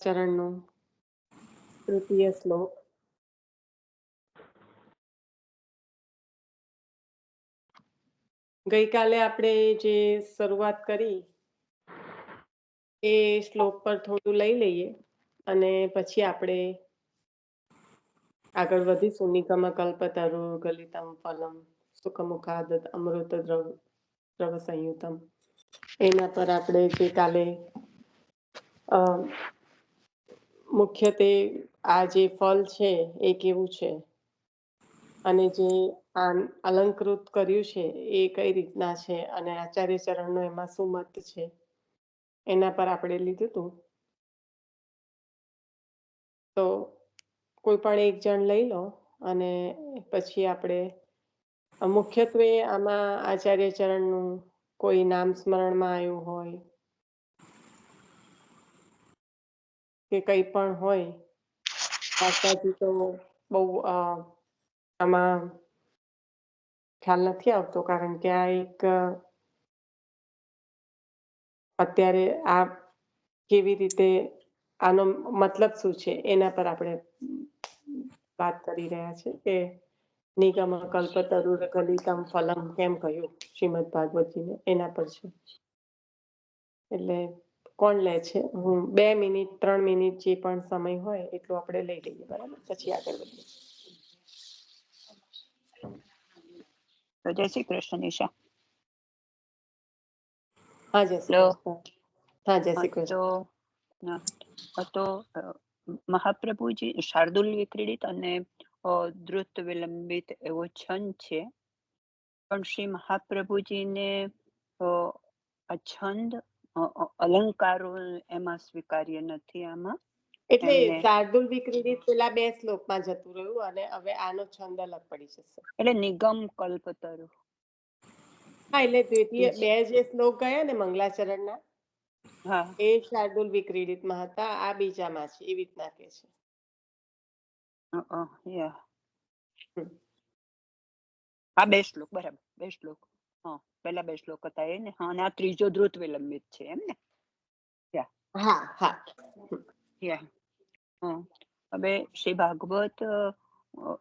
ચરણનો તૃતીય શ્લોક. ગઈકાલે આપણે જે શરૂઆત કરી એ શ્લોક પર થોડું લઈ લઈએ અને પછી આપણે આગળ વધીશું. નિગમ કલ્પતરુ ગલિતમ ફલમ સુખમુખાદ અમૃત દ્રવ સંયુતમ. એના પર આપણે જે કાલે મુખ્યત્વે આ જે ફળ છે એ કેવું છે અને જે અલંકૃત કર્યું છે એ કઈ રીતના છે અને આચાર્ય ચરણનો એમાં શું મત છે એના પર આપણે લીધું હતું. તો કોઈ પણ એક જણ લઈ લો અને પછી આપણે મુખ્યત્વે આમાં આચાર્ય ચરણનું કોઈ નામ સ્મરણમાં આવ્યું હોય કે કંઈ પણ હોય. માતાજી તો બહુ આમાં ખ્યાલ નથી આવતો, કારણ કે આ એક અત્યારે આ કેવી રીતે આનો મતલબ શું છે એના પર આપણે વાત કરી રહ્યા છે કે નિગમ કલ્પતરુ ગલિતમ ફલમ કેમ કહ્યું શ્રીમદ ભાગવતજીને, એના પર છે. એટલે કોણ લે છે? હું 2 મિનિટ 3 મિનિટ જે પણ સમય હોય એટલું આપણે લઈ લઈએ, બરાબર? પછી આગળ વધીએ. તો જય શ્રી કૃષ્ણ નિશા. હા, જય શ્રી કૃષ્ણ. હા, જય શ્રી કૃષ્ણ. તો મહાપ્રભુજી શાર્દુલ વિક્રીડિત અને દ્રુત વિલંબિત એવો છંદ છે, પણ શ્રી મહાપ્રભુજીને આ છંદ અલંકારો એમાં સ્વીકાર્ય નથી. આમાં એટલે શાર્દુલ વિક્રીડિત પેલા 2 શ્લોકમાં જતું રહ્યું અને હવે આનો છંદ અલગ પડી જશે. એટલે નિગમ કલ્પતરુ. હા, એટલે દ્વિતીય 2 જે શ્લોક ગયા ને મંગલાચરણના, હા, એ શાર્દુલ વિક્રીડિતમાં હતા, આ બીજામાં છે, એવી રીતના કે છે. આ 2 શ્લોક બરાબર, 2 શ્લોક. હા, પેલા 2 શ્લોક હતા એ ને. હા, અને આ ત્રીજો દ્રુત વિલંબિત છે એમ ને. હા હા. હવે શ્રી ભાગવત,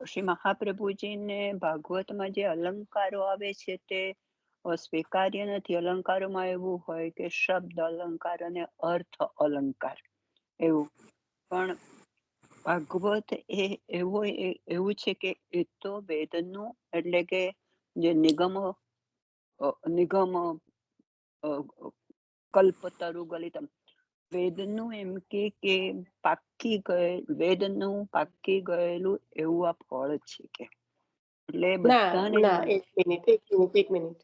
શ્રી મહાપ્રભુજીને ભાગવતમાં જે અલંકારો આવે છે તે સ્વીકાર્ય નથી. અલંકારોમાં એવું હોય કે શબ્દ અલંકાર અને અર્થ અલંકાર એવું, પણ ભાગવત એ એવું છે કે એ તો વેદનું, એટલે કે જે નિગમ કલ્પતરુ ગલિતમ, વેદનું એમ કે વેદનું પાકી ગયેલું એવું આ ફળ છે કે. એટલે બધાને એક મિનિટ.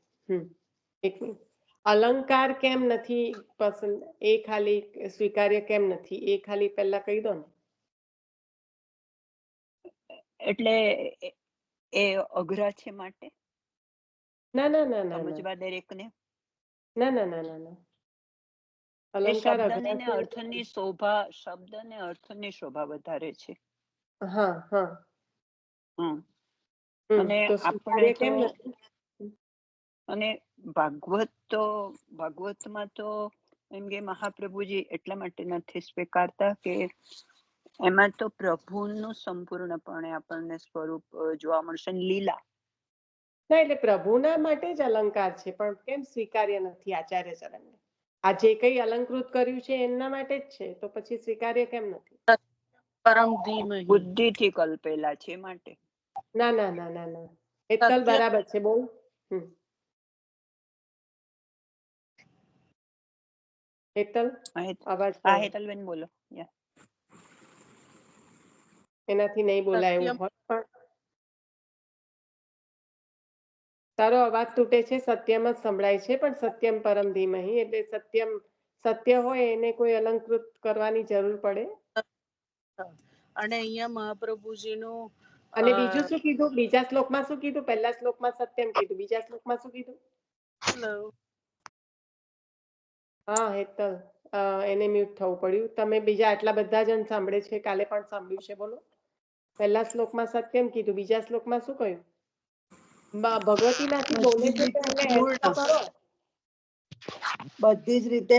અલંકાર કેમ નથી પસંદ, એ ખાલી સ્વીકાર્ય કેમ નથી, એ ખાલી પહેલા કહી દો ને. એટલે એ અઘરા છે માટે ના ના ના ના સમજવા દરેકને. ના ના ના ના ના. અલંકાર શબ્દને ને અર્થની શોભા, શબ્દ ને અર્થની શોભા વધારે છે. હા હા. અને આપણે તો અને ભાગવતમાં તો એમ કે મહાપ્રભુજી એટલા માટે નથી સ્વીકારતા કે એમાં તો પ્રભુનું સંપૂર્ણપણે આપણને સ્વરૂપ જોવા મળશે, લીલા. ના, એટલે પ્રભુના માટે જ અલંકાર છે, પણ કેમ સ્વીકાર્ય નથી આચાર્ય ચરણને? આ જે કઈ અલંકૃત કર્યું છે એમના માટે જ છે, તો પછી સ્વીકાર્ય કેમ નથી? બુદ્ધિથી કલ્પેલા છે માટે. ના ના ના ના ના. હેતલ બરાબર છે, બોલ. હેતલ, અવાજ હેતલબેન બોલો. એનાથી નહીં બોલાય એવું હોય, પણ તારો અવાજ તૂટે છે. સત્યમ જ સંભળાય છે, પણ સત્યમ પરમ ધીમહિ, એટલે સત્ય હોય એને કોઈ અલંકૃત કરવાની જરૂર પડે. અને અહીંયા મહાપ્રભુજીનું અને બીજું શું કીધું? બીજા શ્લોકમાં શું કીધું? પહેલા શ્લોકમાં સત્યમ કીધું, બીજા શ્લોકમાં શું કીધું? હા હેતલ, એને મ્યુટ થવું પડ્યું. તમે બીજા આટલા બધા જણ સાંભળે છે, કાલે પણ સાંભળ્યું છે, બોલો. પહેલા શ્લોકમાં સત્યમ કીધું, બીજા શ્લોકમાં શું કહ્યું? ભગવતી માંથી બોલે છે તો એને હેલ્પ તો કરો. બધી જ રીતે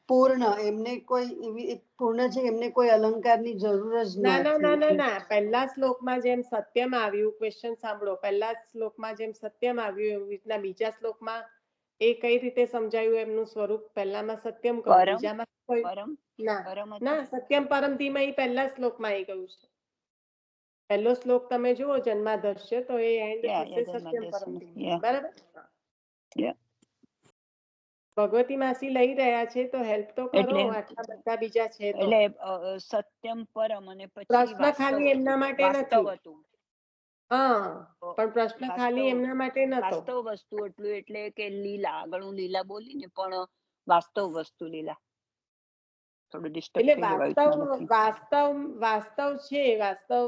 પૂર્ણ, એમને કોઈ એવી એક પૂર્ણ છે, એમને કોઈ અલંકારની જરૂર જ ના ના ના ના નથી. ના, પહેલા શ્લોકમાં જેમ સત્યમ આવ્યું, ક્વેશ્ચન સાંભળો, પહેલા શ્લોકમાં જેમ સત્યમ આવ્યું એવી રીતના બીજા શ્લોકમાં એ કઈ રીતે સમજાયું એમનું સ્વરૂપ? પહેલામાં સત્યમ કહ્યું, પરમ બીજામાં કોઈ પરમ ના પરમ હતું. ના, સત્યમ પરમ ધીમહિ પહેલા શ્લોકમાં આવી ગયું છે. પહેલો શ્લોક તમે જુઓ જન્માદર્શ્ય, તો એ એન્ડ Yeah, થશે yeah, સત્યમ પરમ જન્માદ્રશ્યમ. ધીમહિ. Yeah, બરાબર. yeah. ભગવતી માસી લઈ રહ્યા છે તો હેલ્પ તો કરો, એટલે આટલા બધા બીજા છે તો. એટલે સત્યમ પરમ અને પછી પ્રશ્ન વાસ્તવ ખાલી એમના માટે વાસ્તવ નથી. હતું. હા, તો પણ પ્રશ્ન ખાલી વાસ્તવ એમના માટે નતો. વાસ્તવ વસ્તુ એટલું એટલે કે લીલા, આગળ હું લીલા બોલી ને, પણ વાસ્તવ વસ્તુ લીલા. થોડું ડિસ્ટર્બ એટલે થઈ જવાયું તમારાથી. વાસ્તવ છે, વાસ્તવ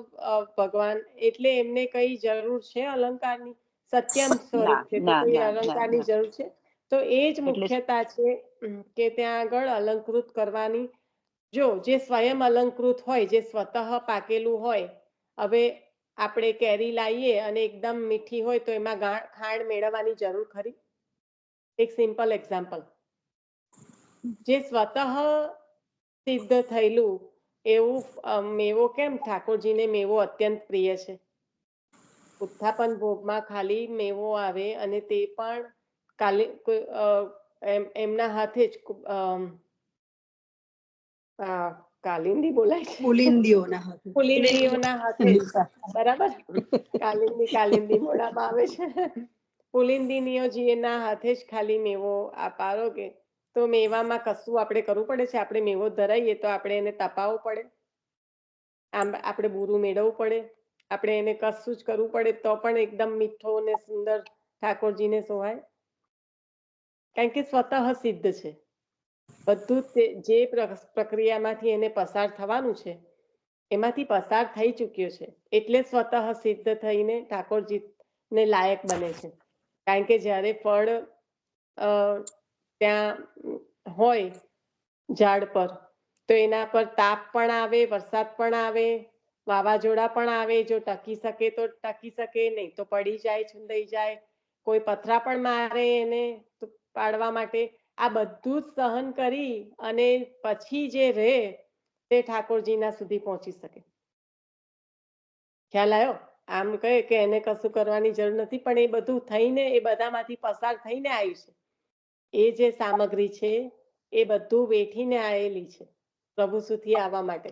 ભગવાન, એટલે એમને કઈ જરૂર છે અલંકારની? સત્યમ સ્વરૂપ છે તો કોઈ અલંકારની જરૂર છે? તો એ જ મુખ્યતા છે કે ત્યાં આગળ અલંકૃત કરવાની. જો જે સ્વયં અલંકૃત હોય, જે સ્વતઃ પાકેલું હોય, હવે આપણે કેરી લાવીએ અને એકદમ મીઠી હોય તો એમાં ખાંડ મેળવવાની જરૂર ખરી? એક સિમ્પલ એક્ઝામ્પલ. જે સ્વતઃ સિદ્ધ થયેલું એવું મેવો, કેમ ઠાકોરજીને મેવો અત્યંત પ્રિય છે? ઉત્થાપન ભોગમાં ખાલી મેવો આવે અને તે પણ એમના હાથે જ કાલિંદી બોલાય છે, પુલિંદીઓના હાથે. પુલિંદીઓના હાથે જ. બરાબર. કાલિંદી મોઢામાં આવે છે. પુલિંદીનીઓજીના હાથે જ ખાલી મેવો પારોગે તો મેવામાં કશું આપણે કરવું પડે છે? આપણે મેવો ધરાઈએ તો આપણે એને તપાવવો પડે, આમ આપણે બુરું મેળવવું પડે, આપણે એને કશું જ કરવું પડે તો પણ એકદમ મીઠો ને સુંદર ઠાકોરજીને સોહાય? કારણ કે સ્વતઃ સિદ્ધ છે બધું. જે પ્રક્રિયામાંથી એને પસાર થવાનું છે એમાંથી પસાર થઈ ચૂક્યો છે, એટલે સ્વતઃ સિદ્ધ થઈને ઠાકોરજીને લાયક બને છે. કારણ કે જ્યારે ફળ ત્યાં હોય ઝાડ પર, તો એના પર તાપ પણ આવે, વરસાદ પણ આવે, વાવાઝોડા પણ આવે. જો ટકી શકે તો ટકી શકે, નહીં તો પડી જાય, છુંદાઈ જાય. કોઈ પથરા પણ મારે એને પાડવા માટે. આ બધું જ સહન કરી અને પછી જે રહે તે ઠાકોરજીના સુધી પહોંચી શકે. ખ્યાલ આવ્યો? આમ કહે કે એને કશું કરવાની જરૂર નથી, પણ એ બધું થઈને, એ બધામાંથી પસાર થઈને આવ્યું છે. એ જે સામગ્રી છે એ બધું વેઠીને આવેલી છે પ્રભુ સુધી આવવા માટે.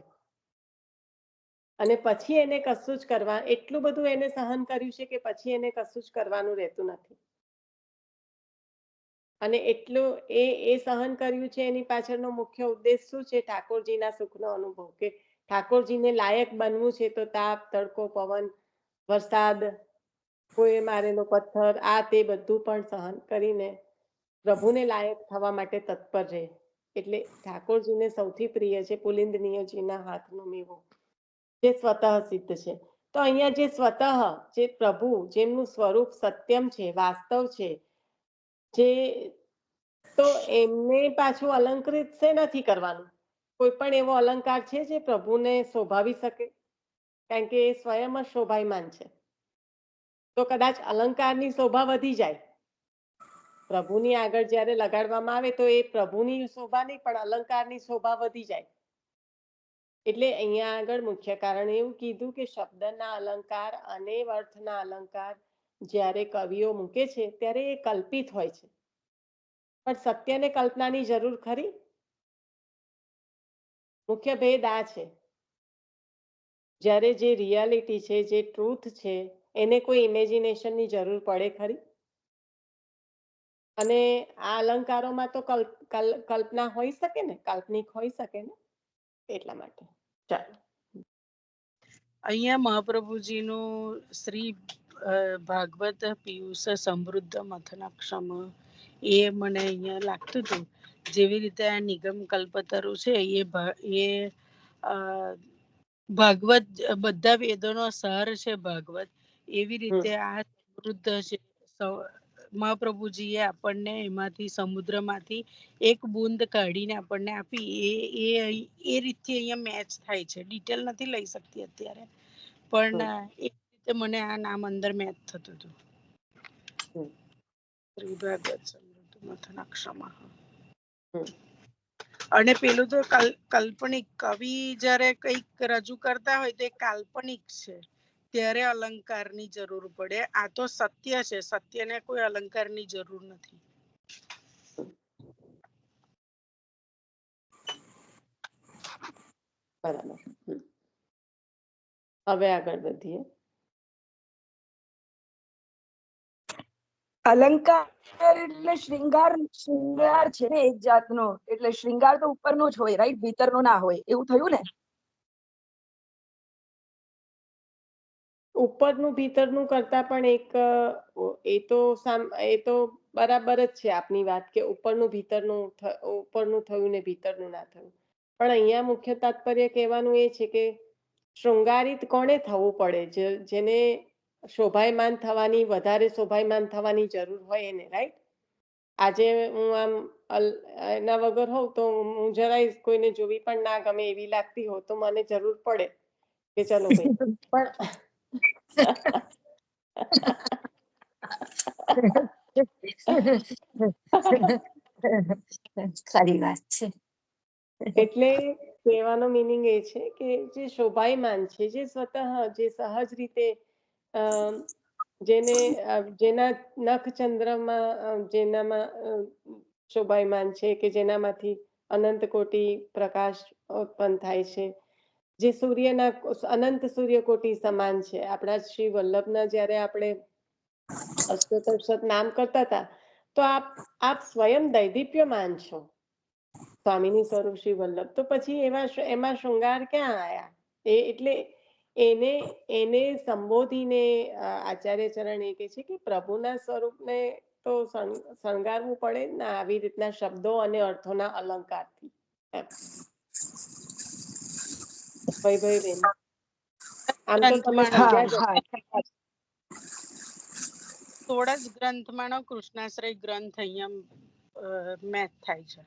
અને પછી એને કશું જ કરવા, એટલું બધું એને સહન કર્યું છે કે પછી એને કશું જ કરવાનું રહેતું નથી. અને એટલું એ સહન કર્યું છે, એની પાછળનો મુખ્ય ઉદ્દેશ શું છે? ઠાકોરજીના સુખનો અનુભવ. કે ઠાકોરજીને લાયક બનવું છે તો તાપ, તડકો, પવન, વરસાદ, કોઈ મારેલો પથ્થર, આ તે બધું પણ સહન કરીને પ્રભુને લાયક થવા માટે તત્પર રહે. એટલે ઠાકોરજીને સૌથી પ્રિય છે પુલિંદનીયજીના હાથનો મેવો, જે સ્વતઃ સિદ્ધ છે. તો અહીંયા જે સ્વતઃ, જે પ્રભુ, જેમનું સ્વરૂપ સત્યમ છે, વાસ્તવ છે, જે, તો એમને પાછું અલંકૃત છે નથી કરવાનું. કોઈ પણ એવો અલંકાર છે જે પ્રભુને શોભાવી શકે? કારણ કે એ સ્વયં જ શોભાયમાન છે. તો કદાચ અલંકારની શોભા વધી જાય. પ્રભુની આગળ જ્યારે લગાડવામાં આવે તો એ પ્રભુની શોભા નહીં, પણ અલંકારની શોભા વધી જાય. એટલે અહીંયા આગળ મુખ્ય કારણ એવું કીધું કે શબ્દના અલંકાર અને અર્થના અલંકાર જ્યારે કવિઓ મૂકે છે ત્યારે એ કલ્પિત હોય છે. પણ સત્યને કલ્પનાની જરૂર ખરી? મુખ્ય ભેદ આ છે. જ્યારે જે રિયાલિટી છે, જે ટ્રુથ છે, એને કોઈ ઇમેજિનેશનની જરૂર પડે ખરી? અને આ અલંકારોમાં તો કલ્પના હોઈ શકે ને, કાલ્પનિક હોઈ શકે ને, એટલા માટે. ચાલો, અહીંયા મહાપ્રભુજીનું શ્રી ભાગવત પિયુષ સમૃદ્ધ મથનાક્ષમ, એ મને અહીંયા લાગતું હતું જેવી રીતે આ નિગમ કલ્પતરુ છે એ ભાગવત બધા વેદોનો સાર છે ભાગવત, એવી રીતે આ સમૃદ્ધ છે. મહાપ્રભુજીએ આપણને એમાંથી, સમુદ્રમાંથી એક બૂંદ કાઢીને આપણને આપી. એ રીતથી અહીંયા મેચ થાય છે. ડિટેલ નથી લઈ શકતી અત્યારે, પણ એ રીતે મને આ નામ અંદર મેચ થતું હતું. શ્રી ભાગવત સમૃદ્ધ મથનાક્ષમ. અને પેલું તો કાલ્પનિક કવિ જ્યારે કંઈક રજૂ કરતા હોય તો એ કાલ્પનિક છે, ત્યારે અલંકારની જરૂર પડે. આ તો સત્ય છે, સત્યને કોઈ અલંકારની જરૂર નથી. બરાબર. હવે આગળ વધીએ. અલંકાર એટલે શ્રૃંગાર છે ને એક જાતનો, એટલે શ્રૃંગાર તો ઉપરનો જ હોય, રાઈટ, ભીતરનો ના હોય, એવું થયું ને? ઉપરનું ભીતરનું કરતા પણ એક એ તો બરાબર જ છે આપની વાત, કે ઉપરનું થયું ને ભીતરનું ના થયું. પણ અહીંયા મુખ્ય તાત્પર્ય કહેવાનું એ છે કે શૃંગારિત કોને થવું પડે, જેને વધારે શોભાયમાન થવાની જરૂર હોય એને, રાઈટ. આજે હું આમ એના વગર હોઉં તો હું જરાય કોઈને જોવી પણ ના ગમે એવી લાગતી હોઉં તો મને જરૂર પડે કે ચલો ભાઈ, પણ સારી વાત છે. એટલે કહેવાનો મીનિંગ એ છે કે જે શોભાયમાન છે, જે સહજ રીતે જેના નખ ચંદ્રમાં જેનામાં શોભાયમાન છે, કે જેનામાંથી અનંત કોટી પ્રકાશ ઉત્પન્ન થાય છે, જે અનંત સૂર્યકોટી સમાન છે. આપણા શ્રી વલ્લભના જ્યારે આપણે અષ્ટોત્તર નામ કરતા હતા તો આપ સ્વયં દૈદીપ્યમાન છો, સ્વામીની સ્વરૂપ શ્રી વલ્લભ. તો પછી એમાં શૃંગાર ક્યાં આયા? એટલે એને સંબોધીને આચાર્ય ચરણ એ કહે છે કે પ્રભુના સ્વરૂપને તો શણગારવું પડે ને આવી રીતના શબ્દો અને અર્થોના અલંકારથી. વૈભવીબેન, આમ તો તમે સમજ્યા જ. થોડા જ ગ્રંથમાંનો કૃષ્ણાશ્રય ગ્રંથ અહીંયા મેચ થાય છે.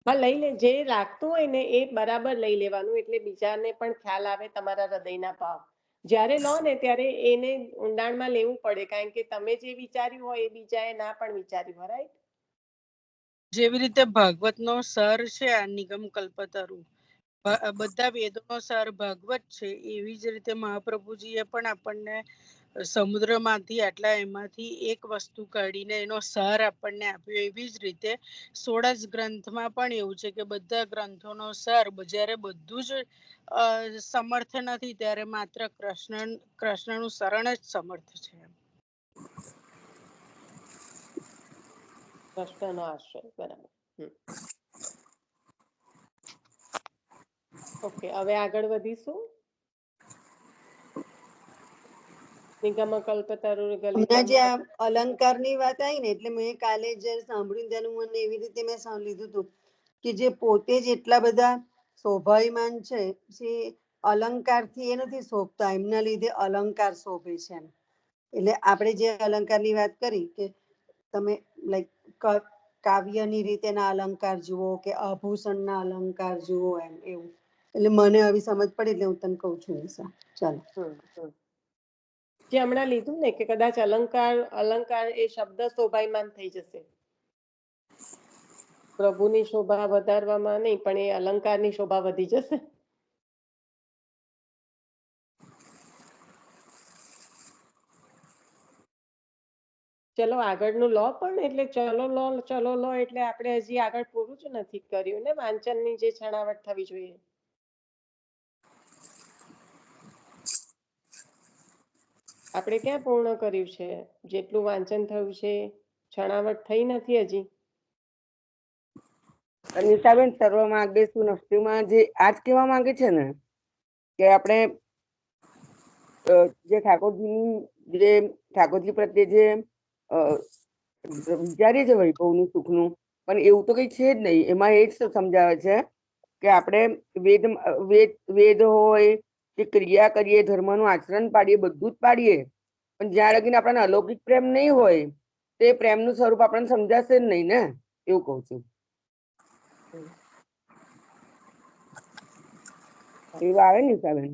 હા, લઈ લે, જે લાગતું હોય ને એ બરાબર લઈ લેવાનું, એટલે બીજાને પણ ખ્યાલ આવે તમારા હૃદયના ભાવ. જ્યારે લો ને ત્યારે એને ઊંડાણમાં લેવું પડે, કારણ કે તમે જે વિચાર્યું હોય એ બીજાએ ના પણ વિચાર્યું હોય, રાઈટ. જેવી રીતે ભાગવતનો સર છે આ નિગમ કલ્પતરુ, બધા વેદોનો સર ભાગવત છે, એવી જ રીતે મહાપ્રભુજીએ પણ આપણને સમુદ્રમાંથી એમાંથી એક વસ્તુ કાઢીને એનો સર આપણને આપ્યો. એવી જ રીતે 16 ગ્રંથમાં પણ એવું છે કે બધા ગ્રંથોનો સર, જ્યારે બધું જ સમર્થ નથી ત્યારે માત્ર કૃષ્ણનું શરણ જ સમર્થ છે. કૃષ્ણનો આશ્રય, બરાબર. ઓકે, હવે આગળ વધીશું. હમણાં જે આ અલંકારની વાત આવી ને, એટલે મેં કાલે જયારે સાંભળ્યું ત્યાંનું મને એવી રીતે મેં લીધું હતું કે જે પોતે જ એટલા બધા શોભાયમાન છે, જે અલંકારથી એ નથી શોભતા, એમના લીધે અલંકાર શોભે છે એમ. એટલે આપણે જે અલંકારની વાત કરી કે તમે લાઈક કાવ્યની રીતેના અલંકાર જુઓ કે આભૂષણના અલંકાર જુઓ, એમ એવું. એટલે મને આવી સમજ પડી એટલે હું તને કહું છું. નિશા, ચાલો. જે હમણાં લીધું ને કે કદાચ અલંકાર એ શબ્દ શોભાયમાન થઈ જશે, પ્રભુની શોભા વધારવામાં નહીં પણ એ અલંકારની શોભા વધી જશે. ચલો આગળનું લો પણ, એટલે ચલો લો એટલે આપણે હજી આગળ પૂરું જ નથી કર્યું ને, વાંચનની જે છણાવટ થવી જોઈએ. આપણે ક્યાં પૂર્ણ કર્યું છે? જેટલું વાંચન થયું છે છણાવટ થઈ નથી હજી. અનિતાબેન, સર્વમાં શું નફ્તીમાં જે આજ કહેવા માંગે છે ને કે આપણે જે ઠાકોરજી પ્રત્યે જે વિચારીએ છે વૈભવનું, સુખનું, પણ એવું તો કઈ છે જ નહીં. એમાં એ જ સમજાવે છે કે આપણે વેદ હોય કે ક્રિયા કરીએ, ધર્મનું આચરણ પાડીએ, બધું જ પાડીએ, પણ જ્યાં લગીને આપણને અલૌકિક પ્રેમ નહીં હોય તે પ્રેમનું સ્વરૂપ આપણને સમજાશે જ નહીં ને, એવું કઉ છું. એવું આવે ને હિસાબેન?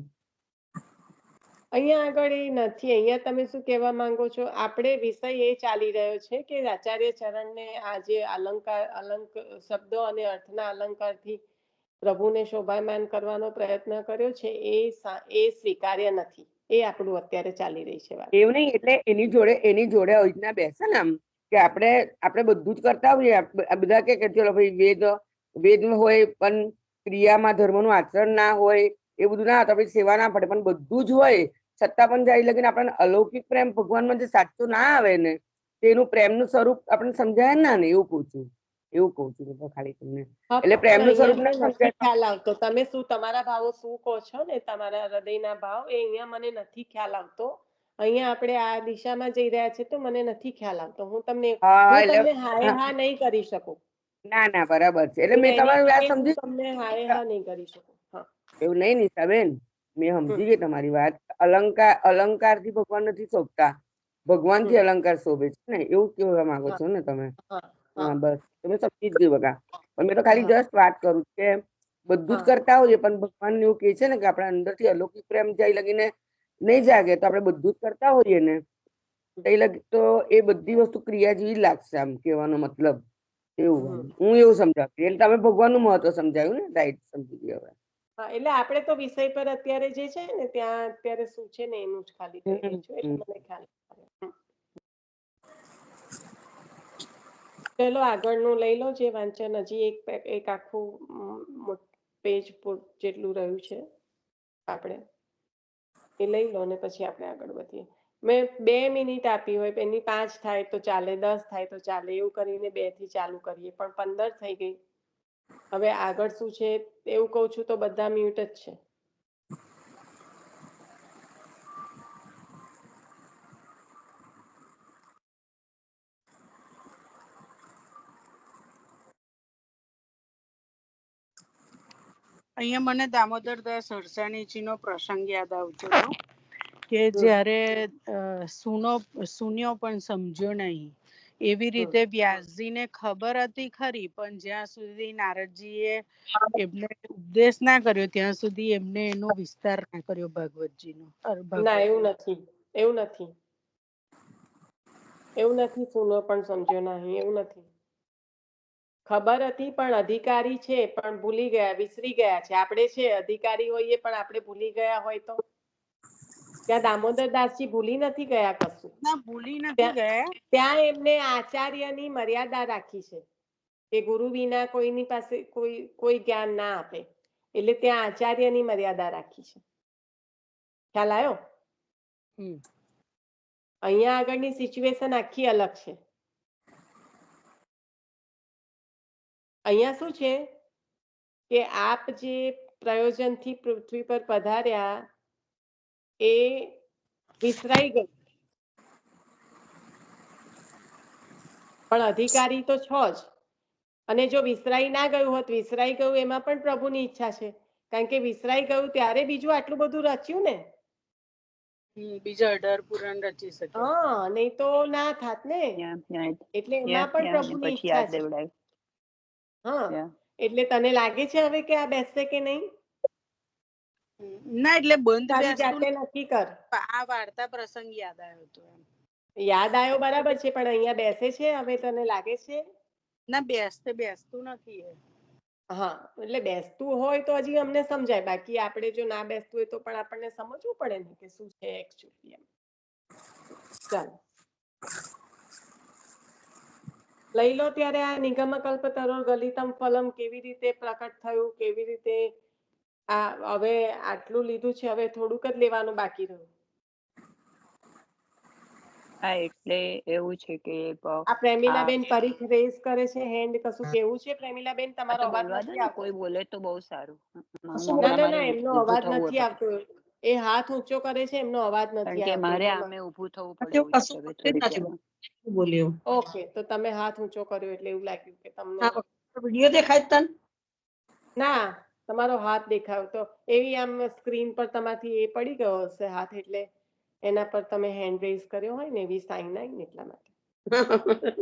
અહીંયા આગળ એ નથી. અહીંયા તમે શું કહેવા માંગો છો? આપણે વિષય એ ચાલી રહ્યો છે કે આચાર્ય ચરણને આ જે શબ્દો અને અર્થના અલંકારથી પ્રભુને શોભાયમાન કરવાનો પ્રયત્ન કર્યો છે એ સ્વીકાર્ય નથી. એ આપણું અત્યારે ચાલી રહી છે વાત. એવું નહીં, એટલે એની જોડે આવી રીતના બેસે ને આમ કે આપણે બધું જ કરતા હોઈએ. આ બધા કે ચલો ભાઈ વેદ હોય પણ ક્રિયામાં ધર્મનું આચરણ ના હોય, એ બધું ના તો આપણી સેવા ના પડે, પણ બધું જ હોય છતાં પણ જાય લગીને આપણને અલૌકિક પ્રેમ ભગવાનમાં જે સાચો ના આવે ને તેનું પ્રેમનું સ્વરૂપ આપણને સમજાય ના ને, એવું કહું છું હું તો ખાલી તમને. એટલે પ્રેમનું સ્વરૂપ ના નથી સમજાય. ખ્યાલ આવતો. તમે શું તમારા ભાવો શું કહો છો ને, તમારા હૃદયના ભાવ એ અહીંયા મને નથી ખ્યાલ આવતો. અહીંયા આપણે આ દિશામાં જઈ રહ્યા છે તો મને નથી ખ્યાલ આવતો. હું તમને હાય હા નહીં કરી શકું. ના બરાબર છે. એટલે મેં તમારી વાત સમજી. તમને હાય હા નહીં કરી શકું. હા, એવું નહીં નિશાબેન, મેં સમજી ગઈ તમારી વાત. અલંકાર થી ભગવાન નથી શોભતા, ભગવાન થી અલંકાર શોભે છે ને, એવું કહેવા માંગો છો ને તમે? હા બસ, તમે સમજી જ ગઈ બગા. પણ મેં તો ખાલી જસ્ટ વાત કરું કે બધું જ કરતા હોઈએ પણ ભગવાન એવું કહે છે ને કે આપણા અંદરથી અલૌકિક પ્રેમ જાય લગીને નહીં જાગે તો આપણે બધું જ કરતા હોઈએ ને તો એ બધી વસ્તુ ક્રિયા જેવી જ લાગશે, આમ કહેવાનો મતલબ એવું. હું એવું સમજાવતી, એટલે તમે ભગવાનનું મહત્વ સમજાયું ને, રાઈટ, સમજી ગઈ હવે. હા, એટલે આપણે તો વિષય પર અત્યારે જે છે ને ત્યાં અત્યારે શું છે ને એનું જ ખાલી કહી રહી છું, એટલે મને ખ્યાલ આવે. ચલો આગળનું લઈ લો જે વાંચન. હજી એક આખું પેજ જેટલું રહ્યું છે આપણે એ લઈ લો ને પછી આપણે આગળ વધીએ. મેં 2 મિનિટ આપી હોય, એની 5 થાય તો ચાલે, 10 થાય તો ચાલે, એવું કરીને 2 થી ચાલુ કરીએ, પણ 15 થઈ ગઈ. હવે આગળ શું છે એવું કહું છું તો બધા મ્યુટ જ છે. અહીંયા મને દામોદરદાસ હરસાણીજીનો પ્રસંગ યાદ આવતો હતો કે જ્યારે સુન્યો પણ સમજ્યો નહીં, એવી રીતે વ્યાસજીને ખબર હતી ખરી, પણ જ્યાં સુધી નારદજીએ એમને ઉપદેશ ના કર્યો ત્યાં સુધી એમને એનો વિસ્તાર ના કર્યો ભાગવતજીનો. ના, એવું નથી. સુનો પણ સમજ્યો નહીં, એવું નથી. ખબર હતી પણ અધિકારી છે પણ ભૂલી ગયા, વિસરી ગયા છે. આપણે છે અધિકારી હોઈએ પણ આપણે ભૂલી ગયા હોય તો? ત્યાં દામોદરદાસજી ભૂલી નથી ગયા કશું. ના, ભૂલી નથી ગયા. ત્યાં એમને આચાર્યની મર્યાદા રાખી છે કે ગુરુ વિના કોઈની પાસે કોઈ જ્ઞાન ના આપે, એટલે ત્યાં આચાર્યની મર્યાદા રાખી છે. ખ્યાલ આવ્યો? અહીંયા આગળની સિચ્યુએશન આખી અલગ છે. અહીંયા શું છે કે આપ જે પ્રયોજનથી પૃથ્વી પર પધાર્યા એ વિસરાઈ ગયું, પણ અધિકારી તો છો જ. અને જો વિસરાઈ ના ગયું હોત, વિસરાઈ ગયું એમાં પણ પ્રભુની ઈચ્છા છે, કારણ કે વિસરાઈ ગયું ત્યારે બીજું આટલું બધું રચ્યું ને, બીજા 18 પુરાણ રચી શકે. હા, નહીં તો ના થાત ને. એટલે એમાં પણ પ્રભુની ઈચ્છા છે. હા, એટલે તને લાગે છે હવે કે આ બેસશે કે નહીં? ના, એટલે બંધ તારી જાતે નક્કી કર. આ વાર્તા પ્રસંગ યાદ આવ્યો હતો. યાદ આવ્યો બરાબર છે, પણ અહીંયા બેસે છે હવે તને લાગે છે? ના, બેસતું નથી. હા, એટલે બેસતું હોય તો હજી અમને સમજાય, બાકી આપણે જો ના બેસતું હોય તો પણ આપણને સમજવું પડે ને કે શું છે એકચ્યુઅલી એમ. ચાલો લઈ લો ત્યારે આ નિગમ કલ્પતરો ગલિતમ ફલમ કેવી રીતે પ્રકટ થયું, કેવી રીતે આ હવે આટલું લીધું છે, હવે થોડુંક જ લેવાનું બાકી રહ્યું. હા, એટલે એવું છે કે આ પ્રેમિલાબેન પરીખ રેઝ કરે છે હેન્ડ, કશું કેવું છે પ્રેમિલાબેન? તમારો અવાજ નથી આવતો. કોઈ બોલે તો બહુ સારું. ના, એમનો અવાજ નથી આવતો. એ હાથ ઊંચો કરે છે, એમનો અવાજ નથી આવતો. મારે આમે ઊભું થવું પડે. બોલ્યો. ઓકે, તો તમે હાથ ઊંચો કર્યો એટલે એવું લાગ્યું કે તમને વિડિયો દેખાય તને? ના, તમારો હાથ દેખાયો તો એવી આમ સ્ક્રીન પર તમારથી એ પડી ગયો હશે હાથ, એટલે એના પર તમે હેન્ડ રેઝ કર્યો હોય ને એવી સાઇન આવી ને એટલા માટે.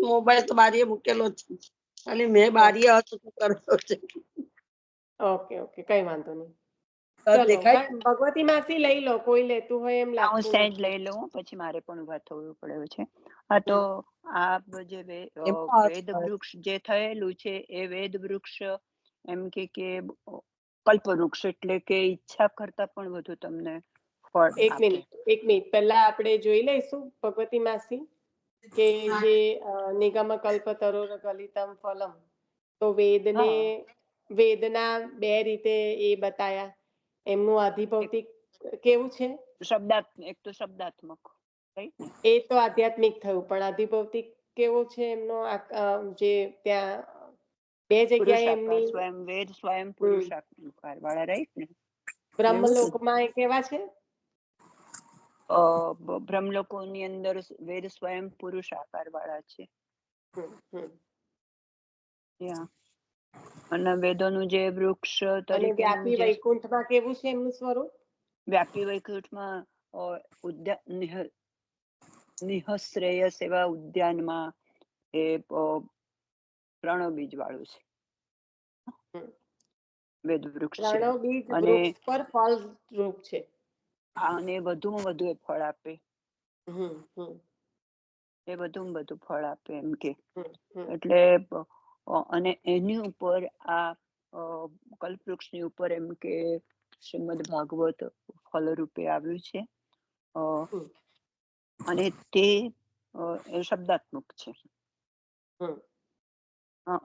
મોબાઈલ તો બારીએ મૂકેલો છે, અને મેં બારીએ હાથ ઊંચો કર્યો છે. ઓકે, કઈ વાંધો નહીં. તદ ચલો દેખાય ભગવતી માસી લઈ લો, કોઈ લેતું હોય એમ હું લાગતું સહેજ નથી. લઈ લઉં પછી મારે પણ ઉભા થવું પડે એવું છે. હા તો આ જે એમાં અર્થ વેદ થાય. વૃક્ષ જે થયેલું છે એ વેદ વૃક્ષ એમ કે કલ્પવૃક્ષ એટલે કે ઈચ્છા કરતા પણ વધુ તમને ફળ એક આપે. મિનિટ પહેલા આપણે જોઈ લઈશું ભગવતી માસી કે જે નિગમ કલ્પ તરોર ગલિતમ ફલમ, તો વેદને વેદના બે રીતે એ બતાયા. એમનું આધિભૌતિક કેવું છે? એક તો શબ્દાત્મક રાઈટ ને, એ તો આધ્યાત્મિક થયું, પણ આધિભૌતિક કેવો છે એમનો જે ત્યાં બે જગ્યાએ પુરુષાકાર એમની સ્વયં વેદ સ્વયં પુરુષાકાર વાળા રાઈટ ને. બ્રહ્મલોકમાં એ કેવા છે? બ્રહ્મલોકોની અંદર વેદ સ્વયં પુરુષાકાર વાળા છે. Yeah. અને વેદોનું જે વૃક્ષ અને તરીકે વ્યાપી વૈકુંઠમાં કેવું છે એમનું સ્વરૂપ? વ્યાપી વૈકુંઠમાં નિઃશ્રેયસ એવા ઉદ્યાનમાં એ પ્રણવ બીજ વાળું છે વેદ વૃક્ષ છે. પ્રણવ બીજ અને વૃક્ષ પર ફળ રૂપ છે. અને વધુમાં વધુ એ ફળ આપે, એ વધુમાં વધુ ફળ આપે એમ કે. એટલે અને એની ઉપર આ કલ્પવૃક્ષની ઉપર એમ કે શ્રીમદ ભાગવત ફલ રૂપે આવ્યું છે. અને તે શબ્દાત્મક છે.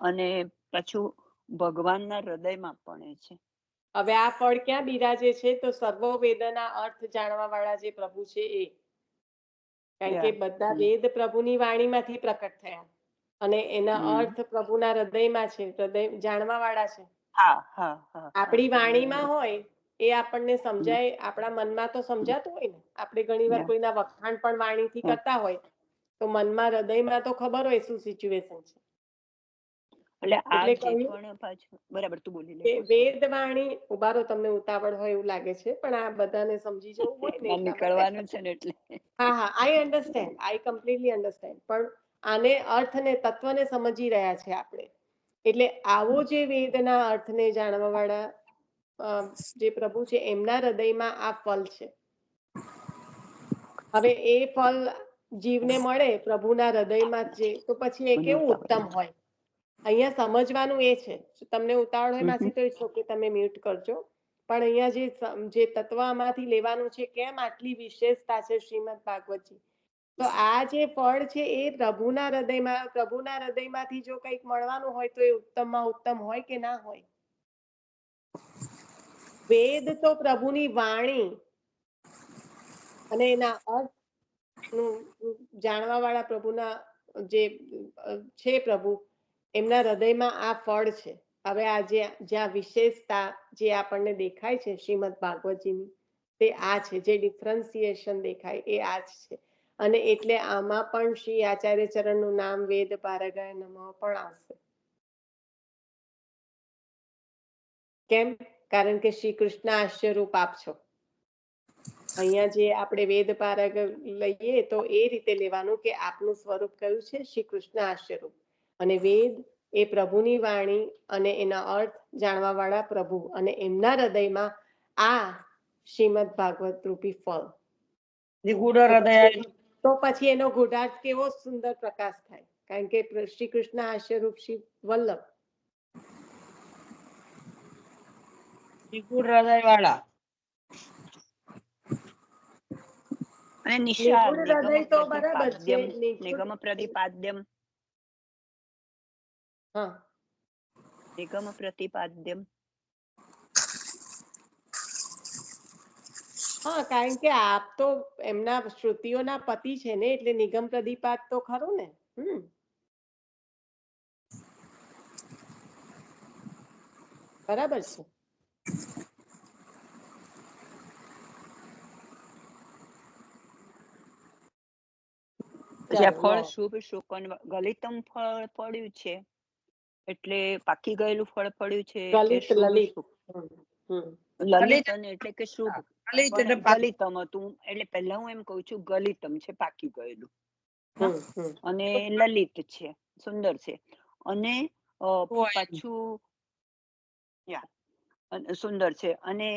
અને પાછું ભગવાનના હૃદયમાં પણ એ છે. હવે આ ફળ ક્યાં બિરાજે છે? તો સર્વ વેદના અર્થ જાણવા વાળા જે પ્રભુ છે એ. કારણ કે બધા વેદ પ્રભુની વાણીમાંથી પ્રકટ થયા અને એના અર્થ પ્રભુના હૃદયમાં છે, હૃદય જાણવા વાળા છે. આપણી વાણીમાં હોય એ આપણને સમજાય, આપણા મનમાં તો સમજાતું હોય ને. આપણે ઘણી વાર કોઈના વખાણ પણ વાણીથી કરતા હોય તો મનમાં હૃદયમાં તો ખબર હોય શું સિચ્યુએશન છે. એટલે આ જે કહ્યું પણ પાછું બરાબર તું બોલી લે. કે વેદ વાણી, ઉભારો તમને ઉતાવળ હોય એવું લાગે છે, પણ આ બધાને સમજી જવું હોય ને એટલા માટે. નીકળવાનું છે ને એટલે. હા, આઈ અન્ડરસ્ટેન્ડ, આઈ કમ્પ્લીટલી અન્ડરસ્ટેન્ડ. પણ આને અર્થને તત્વને સમજી રહ્યા છે આપણે. એટલે આવો જે વેદના અર્થને જાણવા વાળા જે પ્રભુ છે એમના હૃદયમાં આ ફલ છે. હવે એ ફલ જીવને મળે પ્રભુના હૃદયમાં જ, તો પછી એ કેવું ઉત્તમ હોય. અહીંયા સમજવાનું એ છે. તમને ઉતાવળ હોય માસી તો ઇટ્સ ઓકે, તમે મ્યુટ કરજો. પણ અહીંયા જે તત્વ આમાંથી લેવાનું છે, કેમ આટલી વિશેષતા છે શ્રીમદ ભાગવતજી, તો આ જે ફળ છે એ પ્રભુના હૃદયમાંથી જો કંઈક મળવાનું હોય તો એ ઉત્તમમાં ઉત્તમ હોય કે ના હોય? વેદ તો પ્રભુની વાણી અને એના અર્થ જાણવા વાળા પ્રભુના જે છે પ્રભુ, એમના હૃદયમાં આ ફળ છે. હવે આ જ્યાં વિશેષતા જે આપણને દેખાય છે શ્રીમદ ભાગવતજીની, તે આ છે. જે ડિફરન્સિએશન દેખાય એ આ જ છે. અને એટલે આમાં પણ શ્રી આચાર્ય ચરણનું નામ વેદ પારગાય નમઃ પણ આવશે. કેમ? કારણ કે શ્રી કૃષ્ણ આશ્ચર્યરૂપ આપ છો. અહીંયા જે આપણે વેદ પારગ લઈએ તો એ રીતે લેવાનું કે આપનું સ્વરૂપ કયું છે? શ્રી કૃષ્ણ આશ્ચર્યરૂપ. અને વેદ એ પ્રભુની વાણી અને એના અર્થ જાણવા વાળા પ્રભુ, અને એમના હૃદયમાં આ શ્રીમદ ભાગવત રૂપી ફળ. તો પછી એનો ગુઢાર્થ કેવો સુંદર પ્રકાશ થાય. કારણ કે શ્રી કૃષ્ણ હાસ્યરૂપ શ્રી વલ્લભ, હૃદય વાળા અને નિશા નિગુણ હૃદય તો બરાબર છે. નિગમ પ્રતિપાદ્યમ. નિગમ પ્રતિપાદ્યમ. હા, કારણ કે આપ તો એમના શ્રુતિઓના પતિ છે ને, એટલે નિગમ પ્રદીપાત તો ખરું ને. બરાબર છે. પછી આ ફળ શુભ શુકન ગલિતમ ફળ પડ્યું છે એટલે પાકી ગયેલું ફળ પડ્યું છે કે શુભ શુક લલિત અને એટલે કે શુભ. ગલિતમ હતું એટલે પહેલા હું એમ કઉ છું ગલિતમ છે પાકી ગયેલું, અને લલિત છે સુંદર છે, અને પાછું સુંદર છે. અને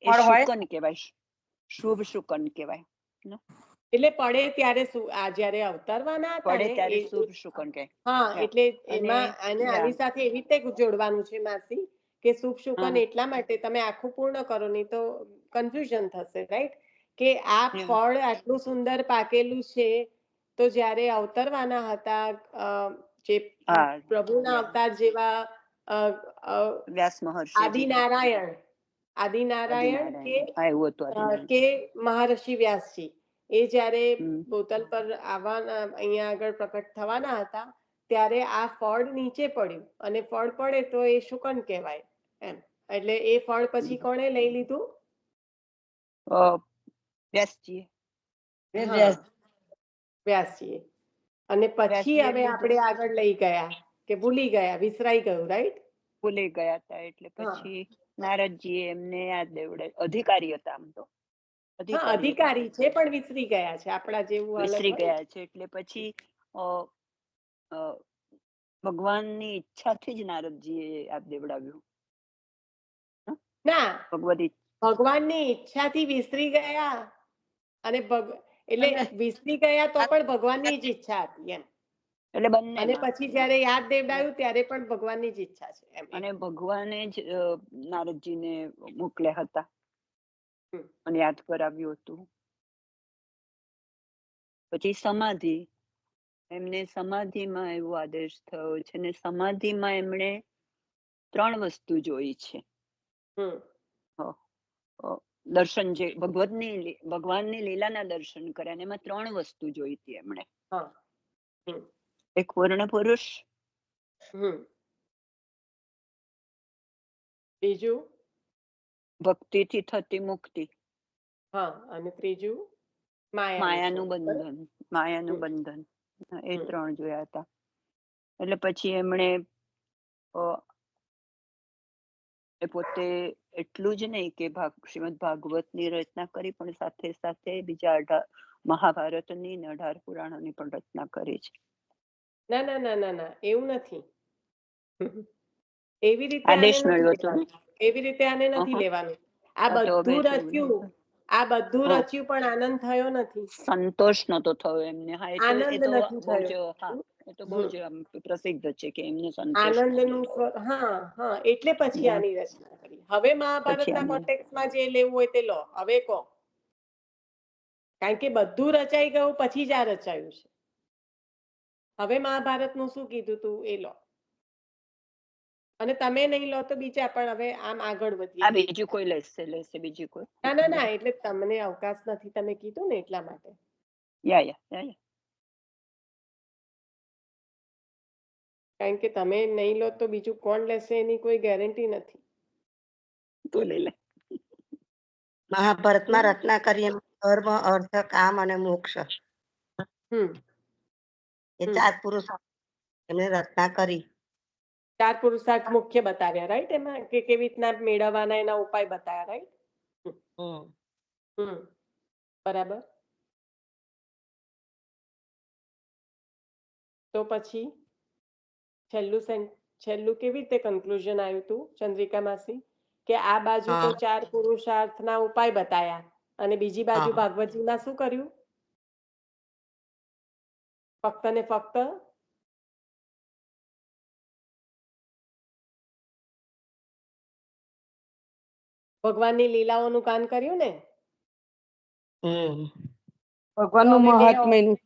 એ ફળ હોય શુકન કહેવાય, શુભ શુકન કહેવાય. એટલે પડે ત્યારે શું આ જ્યારે અવતરવાના હતા પડે ને ત્યારે એ શુભ શુકન કહેવાય. હા Yeah. એટલે અને એમાં આને yeah. આની સાથે એવી રીતે જોડવાનું છે માસી કે શુભ શુકન હા. એટલા માટે તમે આખું પૂર્ણ કરો નહીં તો કન્ફ્યુઝન થશે રાઈટ કે આ Yeah. ફળ આટલું સુંદર પાકેલું છે તો જ્યારે અવતરવાના હતા જે હા, પ્રભુના yeah. અવતાર જેવા વ્યાસ મહર્ષિજી. આદિનારાયણ કે આદિનારાયણ. હા, એવું હતું આદિનારાયણ. કે મહર્ષિ વ્યાસજી એ જ્યારે હમ. બોતલ પર આવવાના અહીંયા આગળ પ્રકટ થવાના હતા ત્યારે આ ફળ નીચે પડ્યું અને ફળ પડે તો એ શુકન કહેવાય એમ એટલે એ ફળ પછી કોણે લઈ લીધું વ્યાસજીએ. હા, વ્યાસજીએ અને પછી વ્યાસજીએ હવે લીધું. આપણે આગળ લઈ ગયા કે ભૂલી ગયા વિસરાઈ ગયું રાઈટ ભૂલી ગયા હતા એટલે હા. પછી નારદજીએ એમને યાદ દેવડાવ્યું. અધિકારી હતા આમ તો. હા અધિકારી છે પણ વિસરી ગયા છે આપણા જેવું અલગ વિસરી હોય ગયા છે એટલે પછી ભગવાનની ઈચ્છાથી જ નારદજીએ યાદ દેવડાવ્યું. ના ભગવતી ભગવાનની ઈચ્છાથી વિસરી ગયા અને એટલે વિસરી ગયા તો પણ ભગવાનની જ ઈચ્છા હતી એમ એટલે અને બંને. પછી જ્યારે યાદ દેવડાયું ત્યારે પણ ભગવાનની જ ઈચ્છા છે એમ અને ભગવાને જ નારદજીને મોકલ્યા હતા હમ. અને યાદ કરાવ્યું હતું. પછી સમાધિ, એમને સમાધિમાં એવો આદેશ થયો છે ને સમાધિમાં એમણે 3 વસ્તુ જોઈ છે. હમ. દર્શન જે ભગવાનની લીલાના દર્શન કર્યા અને એમાં 3 વસ્તુ જોઈ હતી એમણે. હા. હમ. એક પૂર્ણ પુરુષ, હમ. બીજું ભક્તિથી થતી મુક્તિ, હા અને ત્રીજું માયાનું છોડ. બંધન. માયાનું હમ. બંધન. એ હમ. 3 જોયા હતા. એટલે પછી એમણે એ પોતે એટલું જ નહીં કે શ્રીમદ ભાગવતની રચના કરી પણ સાથે સાથે બીજા 18 મહાભારતની ને 18 પુરાણોની પણ રચના કરી છે. ના ના ના ના ના એવું નથી એવી રીતે આને આદેશ નથી મળ્યો હતો. લેવાનું એવી રીતે આને નથી લેવાનું આ તો હવે બધું જોવું રચ્યું નહીં. આ બધું હા. રચ્યું પણ આનંદ થયો નથી સંતોષ નતો થયો એમને. હા, એ તો આનંદ નથી બહુ જ થયો હા એ તો બહુ હમ. જ પ્રસિદ્ધ છે કે એમને સંતોષ આનંદનું નતો થયો. હા હા એટલે પછી Yeah. આની રચના કરી હવે પછી મહાભારતના આની કોન્ટેક્સ્ટમાં જે લેવું હોય તે લો હવે કહો કારણ કે બધું રચાઈ ગયું પછી જ આ રચાયું છે હવે મહાભારતનું શું કીધું તું એ લો અને તમે નહીં લો તો બીજા પણ હવે આમ આગળ વધીએ આ બીજું કોઈ લેશે બીજું કોઈ. ના ના ના એટલે તમને અવકાશ નથી તમે કીધું ને એટલા માટે યા કારણ કે તમે નહીં લો તો બીજું કોણ લેશે એની કોઈ ગેરંટી નથી તો લઈ લે. મહાભારતમાં રચના કરી એમ ધર્મ અર્થ કામ અને મોક્ષ હમ એ 4 પુરુષો એમને રચના કરી 4 પુરુષાર્થ મુખ્ય બતાવ્યા રાઈટ એમાં કે કેવી રીતના મેળવવાના એના ઉપાય બતાવ્યા રાઈટ હમ બરાબર તો પછી છેલ્લું કેવી રીતે કન્ક્લુઝન આવ્યું તું ચંદ્રિકા માસી કે આ બાજુ તો 4 પુરુષાર્થના ઉપાય બતાયા અને બીજી બાજુ ભાગવતજીમાં શું કર્યું ફક્ત ને ફક્ત ભગવાનની લીલાઓનું ગાન કર્યું ને ભગવાનનું તો હવે મહાત્મ્યનું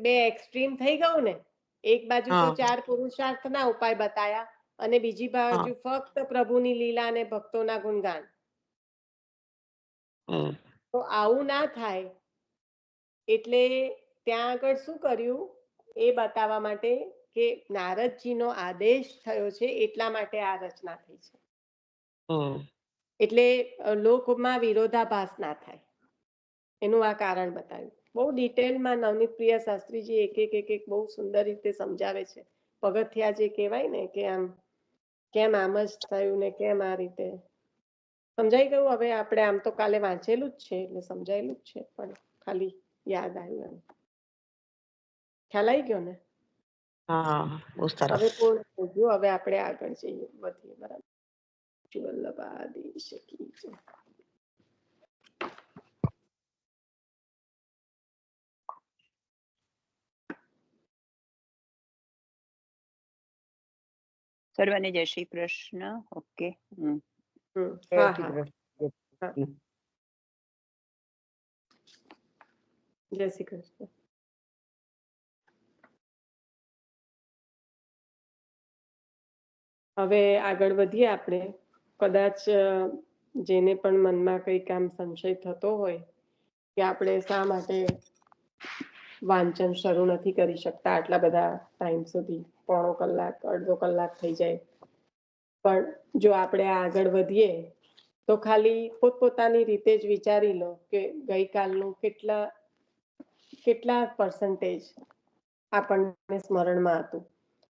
બે એક્સ્ટ્રીમ થઈ ગયું ને એક બાજુ તો 4 પુરુષાર્થના ઉપાય બતાયા અને બીજી બાજુ ફક્ત પ્રભુની લીલા અને ભક્તોના ગુણગાન તો આવું ના થાય એટલે ત્યાં આગળ શું કર્યું એ બતાવવા માટે કે નારદજીનો આદેશ થયો છે એટલા માટે આ રચના થઈ છે એટલે લોકમાં વિરોધાભાસ ના થાય એનું આ કારણ બતાવ્યું બહુ ડિટેલમાં નવનીત પ્રિયા શાસ્ત્રીજી એક બહુ સુંદર રીતે સમજાવે છે પગથિયા જે કહેવાય ને કે આમ કેમ આમ જ થયું ને કેમ આ રીતે સમજાઈ ગયું હવે આપણે આમ તો કાલે વાંચેલું જ છે એટલે સમજાયેલું જ છે પણ ખાલી યાદ આવ્યું એમ ખ્યાલ આવી ગયો ને હવે પૂર્ણ થઈ ગયું હવે આપણે આગળ જઈએ વધીએ બરાબર વલ્લભાધીશ કી જય સર્વને જય શ્રી કૃષ્ણ. ઓકે. હા શ્રી હા કૃષ્ણ. જય શ્રી કૃષ્ણ. હવે આગળ વધીએ આપણે. કદાચ જેને પણ મનમાં કંઈક આમ સંશય થતો હોય કે આપણે શા માટે વાંચન શરૂ નથી કરી શકતા આટલા બધા ટાઈમ સુધી, પોણો કલાક, અડધો કલાક થઈ જાય, પણ જો આપણે આગળ વધીએ તો ખાલી પોતપોતાની રીતે જ વિચારી લો કે ગઈકાલનું કેટલા પર્સન્ટેજ આપણને સ્મરણમાં હતું,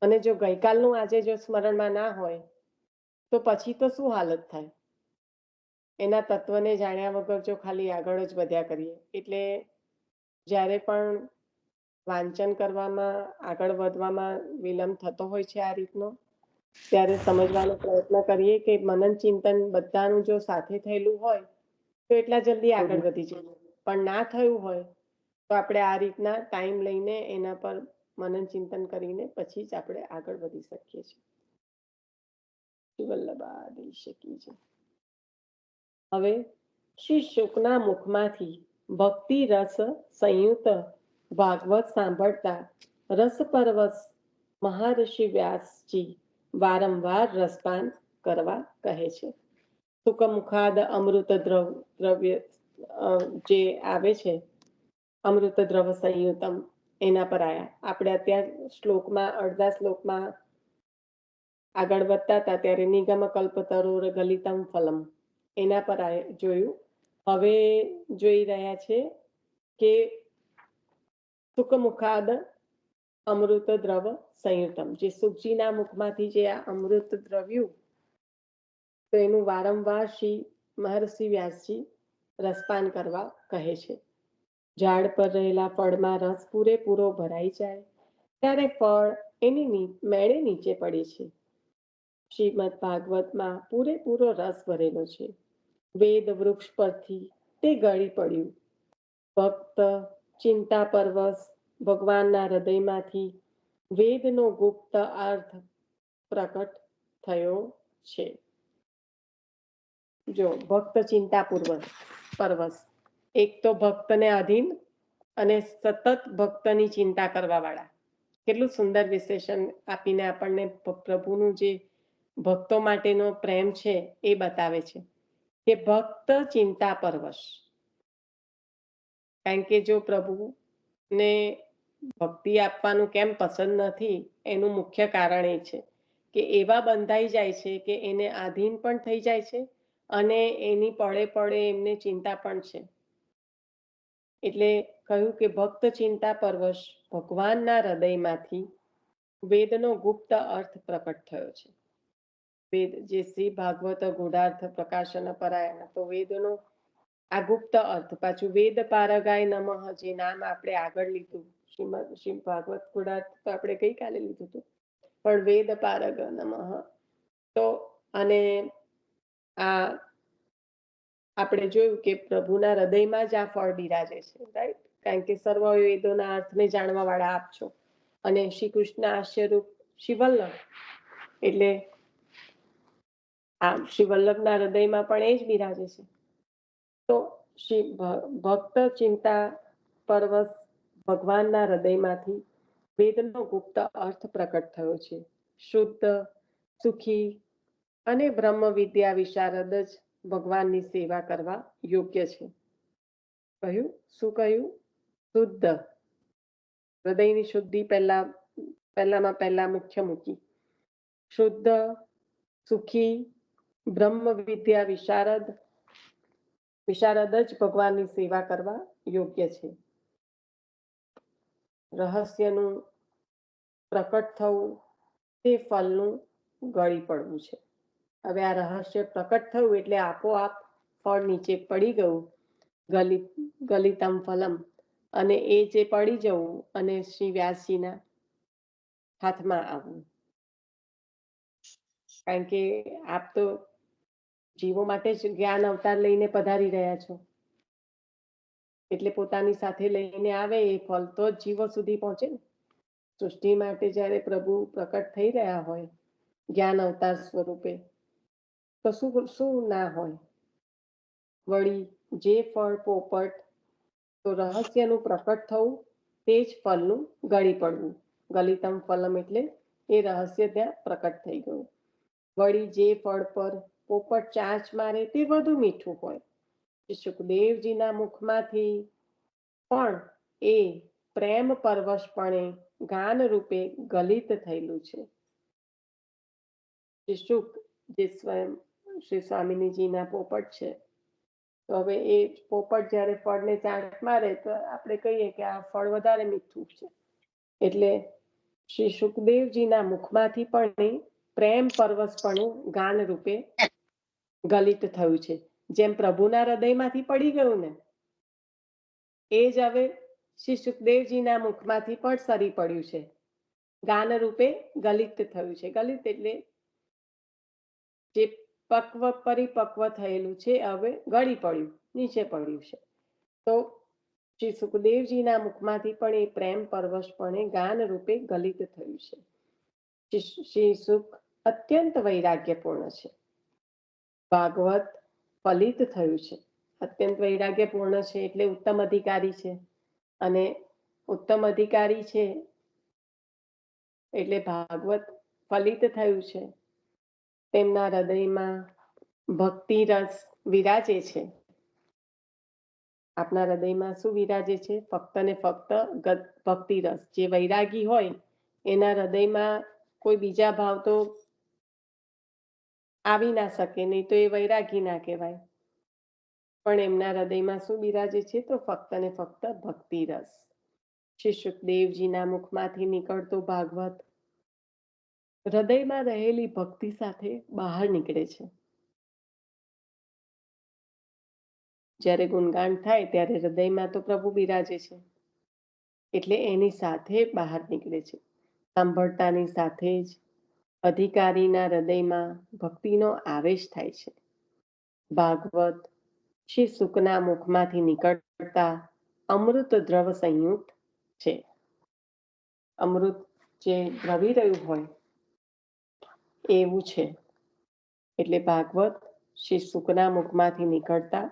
અને જો ગઈકાલનું આજે જો સ્મરણમાં ના હોય તો પછી તો શું હાલત થાય. એના તત્વને જાણ્યા વગર જો ખાલી આગળ જ વધ્યા કરીએ, એટલે જ્યારે પણ વાંચન કરવામાં, આગળ વધવામાં વિલંબ થતો હોય છે આ રીતનો, ત્યારે સમજવાનો પ્રયત્ન કરીએ કે મનન ચિંતન બધાનું જો સાથે થયેલું હોય તો એટલા જલ્દી આગળ વધી જઈએ, પણ ના થયું હોય તો આપણે આ રીતના ટાઈમ લઈને એના પર મનન ચિંતન કરીને પછી જ આપણે આગળ વધી શકીએ છીએ. વલ્લભા શકી છે. હવે શ્રી શુકના મુખમાંથી ભક્તિ રસ સંયુક્ત ભાગવત સાંભળતા રસપરવશ મહર્ષિ વ્યાસજી વારંવાર રસપાન કરવા કહે છે. સુકમુખાદ અમૃત દ્રવ્ય જે આવે છે, અમૃત દ્રવ સંયુતમ, એના પર આયા. આપણે અત્યારે શ્લોકમાં, અડધા શ્લોકમાં આગળ વધતા હતા ત્યારે નિગમ કલ્પતરોર ગલિતમ ફલમ, એના પર જોયું. હવે જોઈ રહ્યા છે કે સુકમુખાદ અમૃત દ્રવ સંયુતમ, જે સુખજીના મુખમાંથી જે આ અમૃત દ્રવ્યું, તો એનું વારંવાર શ્રી મહર્ષિ વ્યાસજી રસપાન કરવા કહે છે. ઝાડ પર રહેલા ફળમાં રસ પૂરેપૂરો ભરાઈ જાય ત્યારે ફળ એની મેળે નીચે પડે છે. શ્રીમદ ભાગવતમાં પૂરેપૂરો રસ ભરેલો છે. વેદ વૃક્ષ પરથી તે ગળી પડ્યું. ભક્ત ચિંતા પરવશ ભગવાનના હૃદયમાંથી વેદનો ગુપ્ત અર્થ પ્રકટ થયો છે. જો ભક્ત ચિંતા પરવશ, એક તો ભક્તને અધીન અને સતત ભક્તની ચિંતા કરવા વાળા, કેટલું સુંદર વિશેષણ આપીને આપણને પ્રભુનું જે ભક્તો માટેનો પ્રેમ છે એ બતાવે છે કે ભક્ત ચિંતા પરવશ. કારણ કે જો પ્રભુને ભક્તિ આપવાનું કેમ પસંદ નથી, એનું મુખ્ય કારણ એ છે કે એવા બંધાઈ જાય છે કે એને આધીન પણ થઈ જાય છે અને એની પડે પડે એમને ચિંતા પણ છે. એટલે કહ્યું કે ભક્ત ચિંતા પરવશ ભગવાનના હૃદયમાંથી વેદનો ગુપ્ત અર્થ પ્રકટ થયો છે. વેદ જે શ્રી ભાગવત ગૂઢાર્થ પ્રકાશન પરાયણ, તો વેદનો આ ગુપ્ત અર્થ, પાછું વેદ પારગાય નમઃ, જે નામ આપણે આગળ લીધું, શ્રી ભાગવત ગૂઢાર્થ તો આપણે ગઈકાલે લીધું હતું, પણ વેદ પારગ નમઃ, તો અને આ આપણે જોયું કે પ્રભુના હૃદયમાં જ આ ફળ બિરાજે છે, રાઈટ? કારણ કે સર્વ વેદોના અર્થને જાણવા વાળા આપ છો, અને શ્રી કૃષ્ણ આશ્ચર્યરૂપ શ્રી વલ્લભ, એટલે આ શ્રી વલ્લભના હૃદયમાં પણ એ જ બિરાજે છે. તો શ્રી ભક્ત ચિંતા પરવશ ભગવાનના હૃદયમાંથી વેદનો ગુપ્ત અર્થ પ્રકટ થયો છે. શુદ્ધ, સુખી અને બ્રહ્મ વિદ્યા વિશારદ જ ભગવાનની સેવા કરવા યોગ્ય છે. કહ્યું શું કહ્યું? શુદ્ધ, હૃદયની શુદ્ધિ પહેલા મુખ્ય મૂકી. શુદ્ધ, સુખી, બ્રહ્મ વિદ્યા વિશારદ જ ભગવાનની સેવા કરવા યોગ્ય છે. રહસ્યનું પ્રકટ થવું તે ફળનું ગળી પડવું છે. હવે આ રહસ્ય પ્રકટ થયું એટલે આપોઆપ ફળ નીચે પડી ગયું, ગલિતમ ફલમ, અને એ જે પડી જવું અને શ્રી વ્યાસજીના હાથમાં આવવું. કારણ કે આપ તો જીવો માટે જ જ્ઞાન અવતાર લઈને પધારી રહ્યા છો, એટલે પોતાની સાથે લઈને આવે એ ફળ તો જ જીવો સુધી પહોંચે ને. સૃષ્ટિ માટે જ્યારે પ્રભુ પ્રકટ થઈ રહ્યા હોય જ્ઞાન અવતાર સ્વરૂપે, તો શું ના હોય? વળી જે ફળ પોપટ, તો રહસ્યનું પ્રકટ થવું, તે જ ફળનું ગળી પડવું. ગલિતમ ફલમ એટલે એ રહસ્ય ત્યાં પ્રકટ થઈ ગયું. વળી જે ફળ પર પોપટ ચાંચ મારે તે વધુ મીઠું હોય. સુખદેવજીના મુખમાંથી પણ એ પ્રેમ પરવશપણે ગાન રૂપે ગલિત થયેલું છે. શ્રી શુક જે સ્વયં શ્રી સ્વામિનીજીના પોપટ છે, તો હવે એ પોપટ જ્યારે ફળને ચાંચ મારે તો આપણે કહીએ કે આ ફળ વધારે મીઠું છે. એટલે શ્રી સુખદેવજીના મુખમાંથી પણ એ પ્રેમ પરવશપણું ગાન રૂપે ગલિત થયું છે. જેમ પ્રભુના હૃદયમાંથી પડી ગયું ને, એ જ હવે શ્રી સુખદેવજીના મુખમાંથી પણ સરી પડ્યું છે, ગાન રૂપે ગલિત થયું છે. ગલિત એટલે જે પરિપક્વ થયેલું છે, હવે ગળી પડ્યું, નીચે પડ્યું છે. તો શ્રી સુખદેવજીના મુખમાંથી પણ એ પ્રેમ પરવશપણે ગાન રૂપે ગલિત થયું છે. શ્રી સુખ અત્યંત વૈરાગ્યપૂર્ણ છે. ભાગવત ફલિત થયું છે. અત્યંત વૈરાગ્યપૂર્ણ છે એટલે ઉત્તમ અધિકારી છે, અને ઉત્તમ અધિકારી છે એટલે ભાગવત ફલિત થયું છે. તેમના હૃદયમાં ભક્તિ રસ વિરાજે છે. આપના હૃદયમાં શું વિરાજે છે? ફક્ત ને ફક્ત ભક્તિ રસ. જે વૈરાગી હોય એના હૃદયમાં કોઈ બીજા ભાવ તો આવી ના શકે, નહીં તો એ વૈરાગી ના કહેવાય. પણ એમના હૃદયમાં શું બિરાજે છે? તો ફક્ત ને ફક્ત ભક્તિ રસ. શ્રી સુખદેવજીના મુખમાંથી નીકળતો ભાગવત હૃદયમાં રહેલી ભક્તિ સાથે બહાર નીકળે છે. જ્યારે ગુણગાન થાય ત્યારે હૃદયમાં તો પ્રભુ બિરાજે છે, એટલે એની સાથે બહાર નીકળે છે. સાંભળતાની સાથે જ અધિકારીના હૃદયમાં ભક્તિનો આવેશ થાય છે. ભાગવત શ્રી સુખના મુખમાંથી નીકળતા અમૃત દ્રવ સંયુક્ત છે. અમૃત જે દ્રવી રહ્યું હોય એવું છે. એટલે ભાગવત શ્રી સુખના મુખમાંથી નીકળતા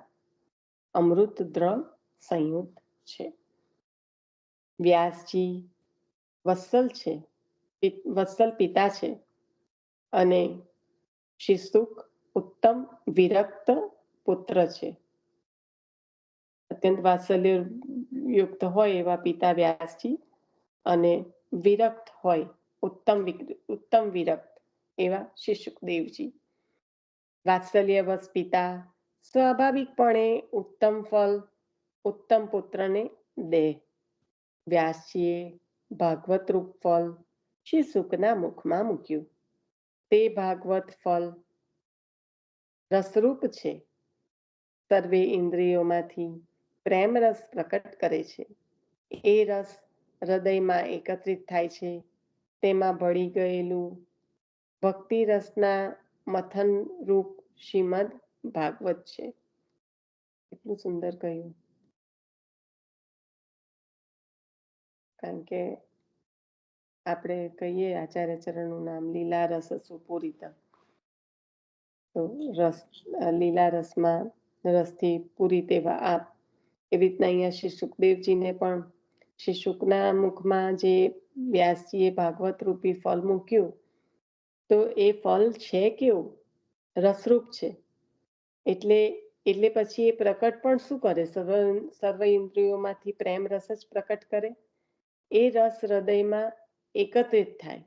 અમૃત દ્રવ સંયુક્ત છે. વ્યાસજી વત્સલ છે, વત્સલ પિતા છે, અને શ્રી સુખ ઉત્તમ વિરક્ત પુત્ર છે. અત્યંત વાત્સલ્ય યુક્ત હોય એવા પિતા વ્યાસજી, અને વિરક્ત હોય ઉત્તમ વિરક્ત એવા શ્રી સુખદેવજી. વાત્સલ્યવશ પિતા સ્વાભાવિકપણે ઉત્તમ ફળ ઉત્તમ પુત્રને દે. વ્યાસજીએ ભાગવત રૂપ ફળ શ્રી સુખના મુખમાં મૂક્યું. તે ભાગવત ફળ રસરૂપ છે. સર્વે ઇન્દ્રિયોમાંથી પ્રેમ રસ પ્રકટ કરે છે. એ રસ હૃદયમાં એકત્રિત થાય છે. તેમાં ભળી ગયેલું ભક્તિ રસના મથન રૂપ શ્રીમદ ભાગવત છે. એટલું સુંદર કહ્યું. કારણ કે આપણે કહીએ આચાર્ય ચરણનું નામ લીલા રસ સુપૂરિતા, તો રસ લીલા રસમાં રસથી પૂરી તેવા આપ. એવી રીતના અહીંયા શ્રી સુખદેવજીને પણ શ્રી શુકના મુખમાં જે વ્યાસજીએ ભાગવત રૂપી ફળ મૂક્યું, તો એ ફળ છે કેવું? રસરૂપ છે. એટલે પછી એ પ્રકટ પણ શું કરે? સર્વ ઇન્દ્રિયોમાંથી પ્રેમ રસ જ પ્રકટ કરે. એ રસ હૃદયમાં એકત્રિત થાય,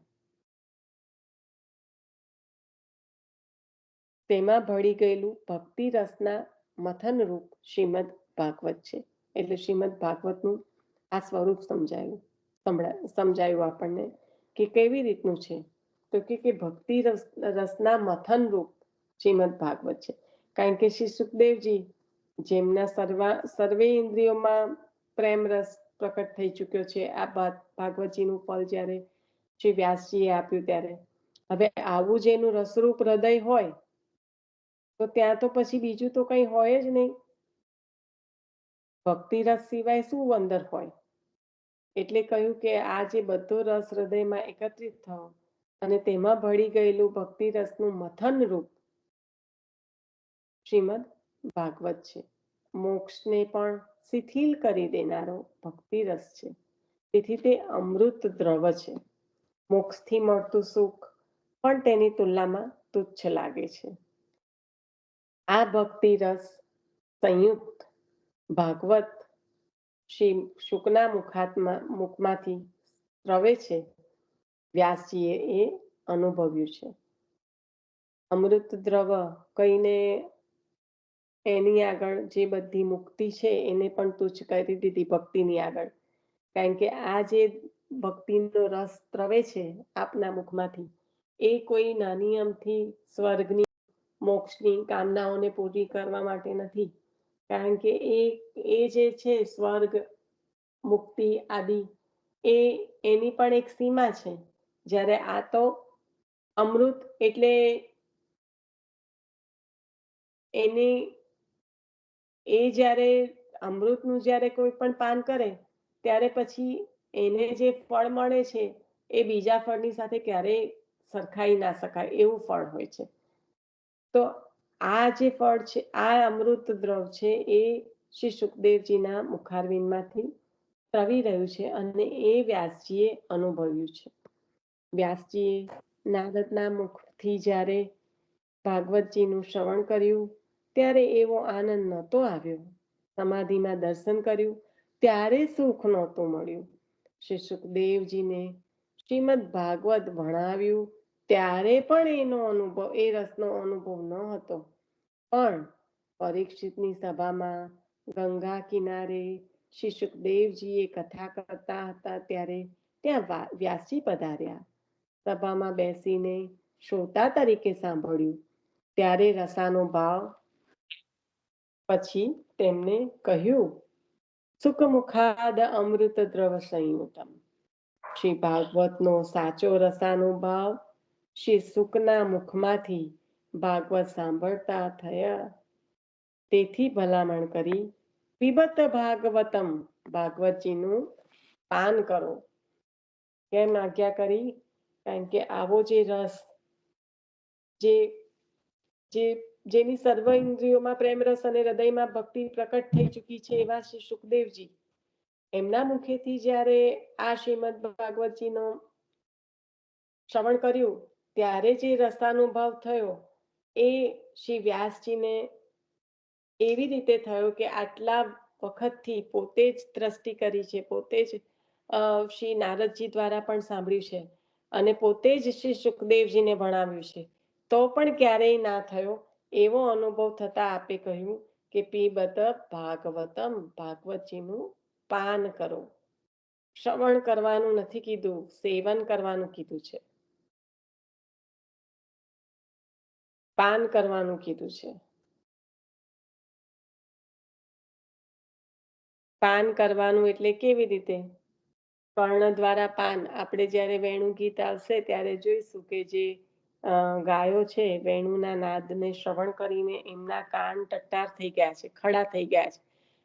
તેમાં ભળી ગયેલું ભક્તિ રસના મથન રૂપ શ્રીમદ ભાગવત છે. એટલે શ્રીમદ ભાગવતનું આ સ્વરૂપ સમજાયું આપણને કે કેવી રીતનું છે. તો કે ભક્તિ રસના મથન રૂપ શ્રીમદ ભાગવત છે. કારણ કે શ્રી સુખદેવજી જેમના સર્વે ઇન્દ્રિયોમાં પ્રેમ રસ પ્રકટ થઈ ચુક્યો છે, આ ભાગવતજીનું ફળ જ્યારે શ્રી વ્યાસજીએ આપ્યું ત્યારે, હવે આવું જેનું રસરૂપ હૃદય હોય તો ત્યાં તો પછી બીજું તો કંઈ હોય જ નહીં. ભક્તિ રસ સિવાય શું અંદર હોય? એટલે કહ્યું કે આ જે બધો રસ હૃદયમાં એકત્રિત થયો અને તેમાં ભળી ગયેલું ભક્તિ રસનું મથન રૂપ શ્રીમદ ભાગવત છે. મોક્ષને પણ શિથિલ કરી દેનારો ભક્તિ રસ છે. તેથી તે અમૃત દ્રવ છે. મોક્ષથી મળતું સુખ પણ તેની તુલનામાં તુચ્છ લાગે છે. આ ભક્તિ રસ સંયુક્ત ભાગવત શ્રી શુકના મુખમાંથી સ્રવે છે. વ્યાસજીએ એ અનુભવ્યું છે. અમૃત દ્રવ કહીને એની આગળ જે બધી મુક્તિ છે એને પણ તુચ્છ કરી દીધી ભક્તિની આગળ. કારણ કે આ જે ભક્તિનો રસ પ્રવે છે આપના મુખમાંથી, એ કોઈ નાની અમથી સ્વર્ગની મોક્ષની કામનાઓને પૂરી કરવા માટે નથી. કારણ કે એ જે છે સ્વર્ગ મુક્તિ આદિ, એની પણ એક સીમા છે. જ્યારે આ તો અમૃત એટલે એની જ્યારે અમૃતનું જ્યારે કોઈ પણ પાન કરે ત્યારે પછી એને જે ફળ મળે છે એ બીજા ફળની સાથે ક્યારેય સરખાઈ ના શકાય એવું ફળ હોય છે. તો આ જે ફળ છે, આ અમૃત દ્રવ છે, એ શ્રી સુખદેવજીના મુખારવિંદમાંથી પ્રવી રહ્યું છે અને એ વ્યાસજીએ અનુભવ્યું છે. વ્યાસજીએ નારદના મુખથી જ્યારે ભાગવતજીનું શ્રવણ કર્યું ત્યારે એવો આનંદ નહોતો આવ્યો. સમાધિમાં દર્શન કર્યું ત્યારે સુખ નહોતું મળ્યું. શ્રી સુખદેવજીને શ્રીમદ ભાગવત ભણાવ્યું ત્યારે પણ એ રસનો અનુભવ ન હતો. પણ પરીક્ષિતની સભામાં ગંગા કિનારે શ્રી સુખદેવજીએ કથા કરતા હતા ત્યારે ત્યાં વ્યાસજી પધાર્યા. સભામાં બેસીને શ્રોતા તરીકે સાંભળ્યું ત્યારે રસાનો ભાવ પછી તેમને કહ્યું, સુખમુખાદ અમૃત દ્રવ સંયુતમ. શ્રી ભાગવતનો સાચો રસાનુભાવ શ્રી સુખના મુખમાંથી ભાગવત સાંભળતા થયા. તેથી ભલામણ કરી, પીબત ભાગવતમ, ભાગવતજીનું પાન કરો. કેમ આજ્ઞા કરી? કારણ કે આવો જે રસ જેની સર્વ ઇન્દ્રિયોમાં પ્રેમ રસ અને હૃદયમાં ભક્તિ પ્રકટ થઈ ચૂકી છે એવા શ્રી સુખદેવજી, એમના મુખેથી જ્યારે આ શ્રીમદ ભાગવતજીનો શ્રવણ કર્યું ત્યારે જે રસાનુભાવ થયો એ શ્રી વ્યાસજીને એવી રીતે થયો કે આટલા વખતથી પોતે જ દ્રષ્ટિ કરી છે, પોતે જ શ્રી નારદજી દ્વારા પણ સાંભળ્યું છે અને પોતે જ શ્રી સુખદેવજીને ભણાવ્યું છે, તો પણ ક્યારેય ના થયો એવો અનુભવ થતા આપે કહ્યું કે પીબત ભાગવતમ, ભાગવતજીનું પાન કરો. શ્રવણ કરવાનું નથી કીધું, સેવન કરવાનું કીધું છે, પાન કરવાનું કીધું છે. પાન કરવાનું એટલે કેવી રીતે? કર્ણ દ્વારા પાન. આપણે જ્યારે વેણુ ગીત આવશે ત્યારે જોઈશું કે જે ગાયો છે વેણુના નાદને શ્રવણ કરીને એમના કાન ટટ્ટાર થઈ ગયા છે, ખડા થઈ ગયા છે.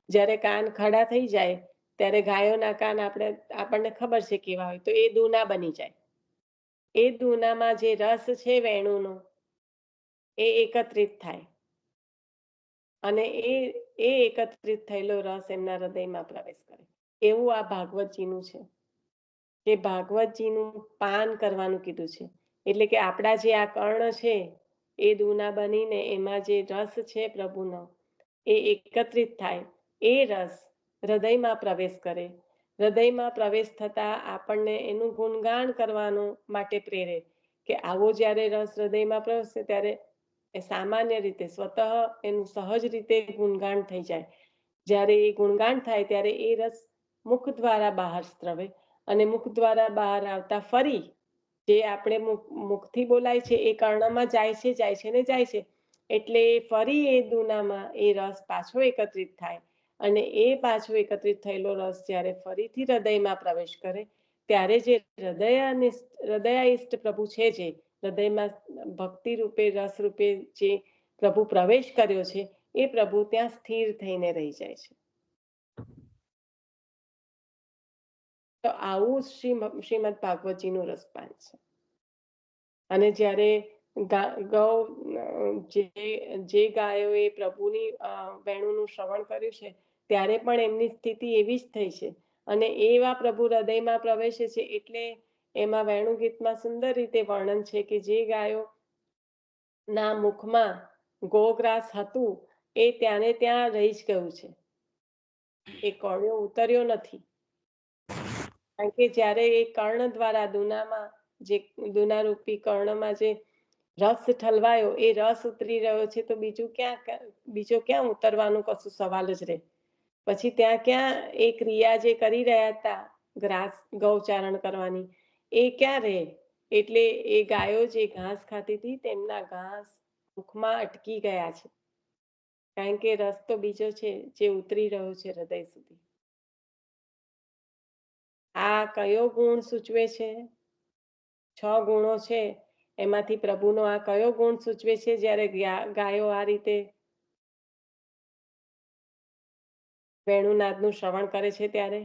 જ્યારે કાન ખડા થઈ જાય ત્યારે ગાયોના કાન આપણને ખબર છે કેવા હોય, તો એ દૂના બની જાય. એ દૂનામાં જે રસ છે વેણુનો એ એકત્રિત થાય અને એ એકત્રિત થયેલો રસ એમના હૃદયમાં પ્રવેશ કરે. એવું આ ભાગવતજીનું છે કે ભાગવતજીનું પાન કરવાનું કીધું છે. એટલે કે આપણા જે આ કર્ણ છે એ દૂના બનીને એમાં જે રસ છે પ્રભુનો એ એકત્રિત થાય, એ રસ હૃદયમાં પ્રવેશ કરે. હૃદયમાં પ્રવેશ થતા આપણને એનું ગુણગાન કરવાનું માટે પ્રેરે કે આવો જ્યારે રસ હૃદયમાં પ્રવેશે ત્યારે સામાન્ય રીતે સ્વતઃ એનું સહજ રીતે ગુણગાન થઈ જાય. જ્યારે એ ગુણગાન થાય ત્યારે એ રસ મુખ દ્વારા બહાર સ્ત્રવે અને મુખ દ્વારા બહાર આવતા ફરી જે આપણે મુખથી બોલાય છે એ કર્ણમાં જાય છે ને જાય છે. એટલે ફરી એ દૂનામાં એ રસ પાછો એકત્રિત થાય અને એ પાછો એકત્રિત થયેલો રસ જ્યારે ફરીથી હૃદયમાં પ્રવેશ કરે ત્યારે જે હૃદયાઈષ્ટ પ્રભુ છે, જે હૃદયમાં ભક્તિ રૂપે રસ રૂપે જે પ્રભુ પ્રવેશ કર્યો છે એ પ્રભુ ત્યાં સ્થિર થઈને રહી જાય છે. તો આવું શ્રીમદ ભાગવતજીનું રસપાન છે. અને જ્યારે ગૌ જે ગાયોએ પ્રભુની વેણુનું શ્રવણ કર્યું છે ત્યારે પણ એમની સ્થિતિ એવી જ થઈ છે અને એવા પ્રભુ હૃદયમાં પ્રવેશે છે. એટલે એમાં વેણુ ગીતમાં સુંદર રીતે વર્ણન છે કે જે ગાયો ના મુખમાં ગોગ્રાસ હતું એ ત્યાંને ત્યાં રહી જ ગયું છે, એ કર્ણ્યો ઉતર્યો નથી. કારણ કે જ્યારે એ કર્ણ દ્વારા દુનારૂપી કર્ણમાં જે રસ ઠલવાયો એ રસ ઉતરી રહ્યો છે તો બીજો ક્યાં ઉતરવાનું કશું સવાલ જ રહે. પછી ત્યાં ક્યાં એ ક્રિયા જે કરી રહ્યા હતા ગૌચારણ કરવાની એ ક્યાં રહે. એટલે એ ગાયો જે ઘાસ ખાતી હતી તેમના ઘાસ મુખમાં અટકી ગયા છે, કારણ કે રસ તો બીજો છે જે ઉતરી રહ્યો છે હૃદય સુધી. આ કયો ગુણ સૂચવે છે? 6 ગુણો છે એમાંથી પ્રભુનો આ કયો ગુણ સૂચવે છે? જ્યારે ગાયો આ રીતે વેણુનાદનું શ્રવણ કરે છે ત્યારે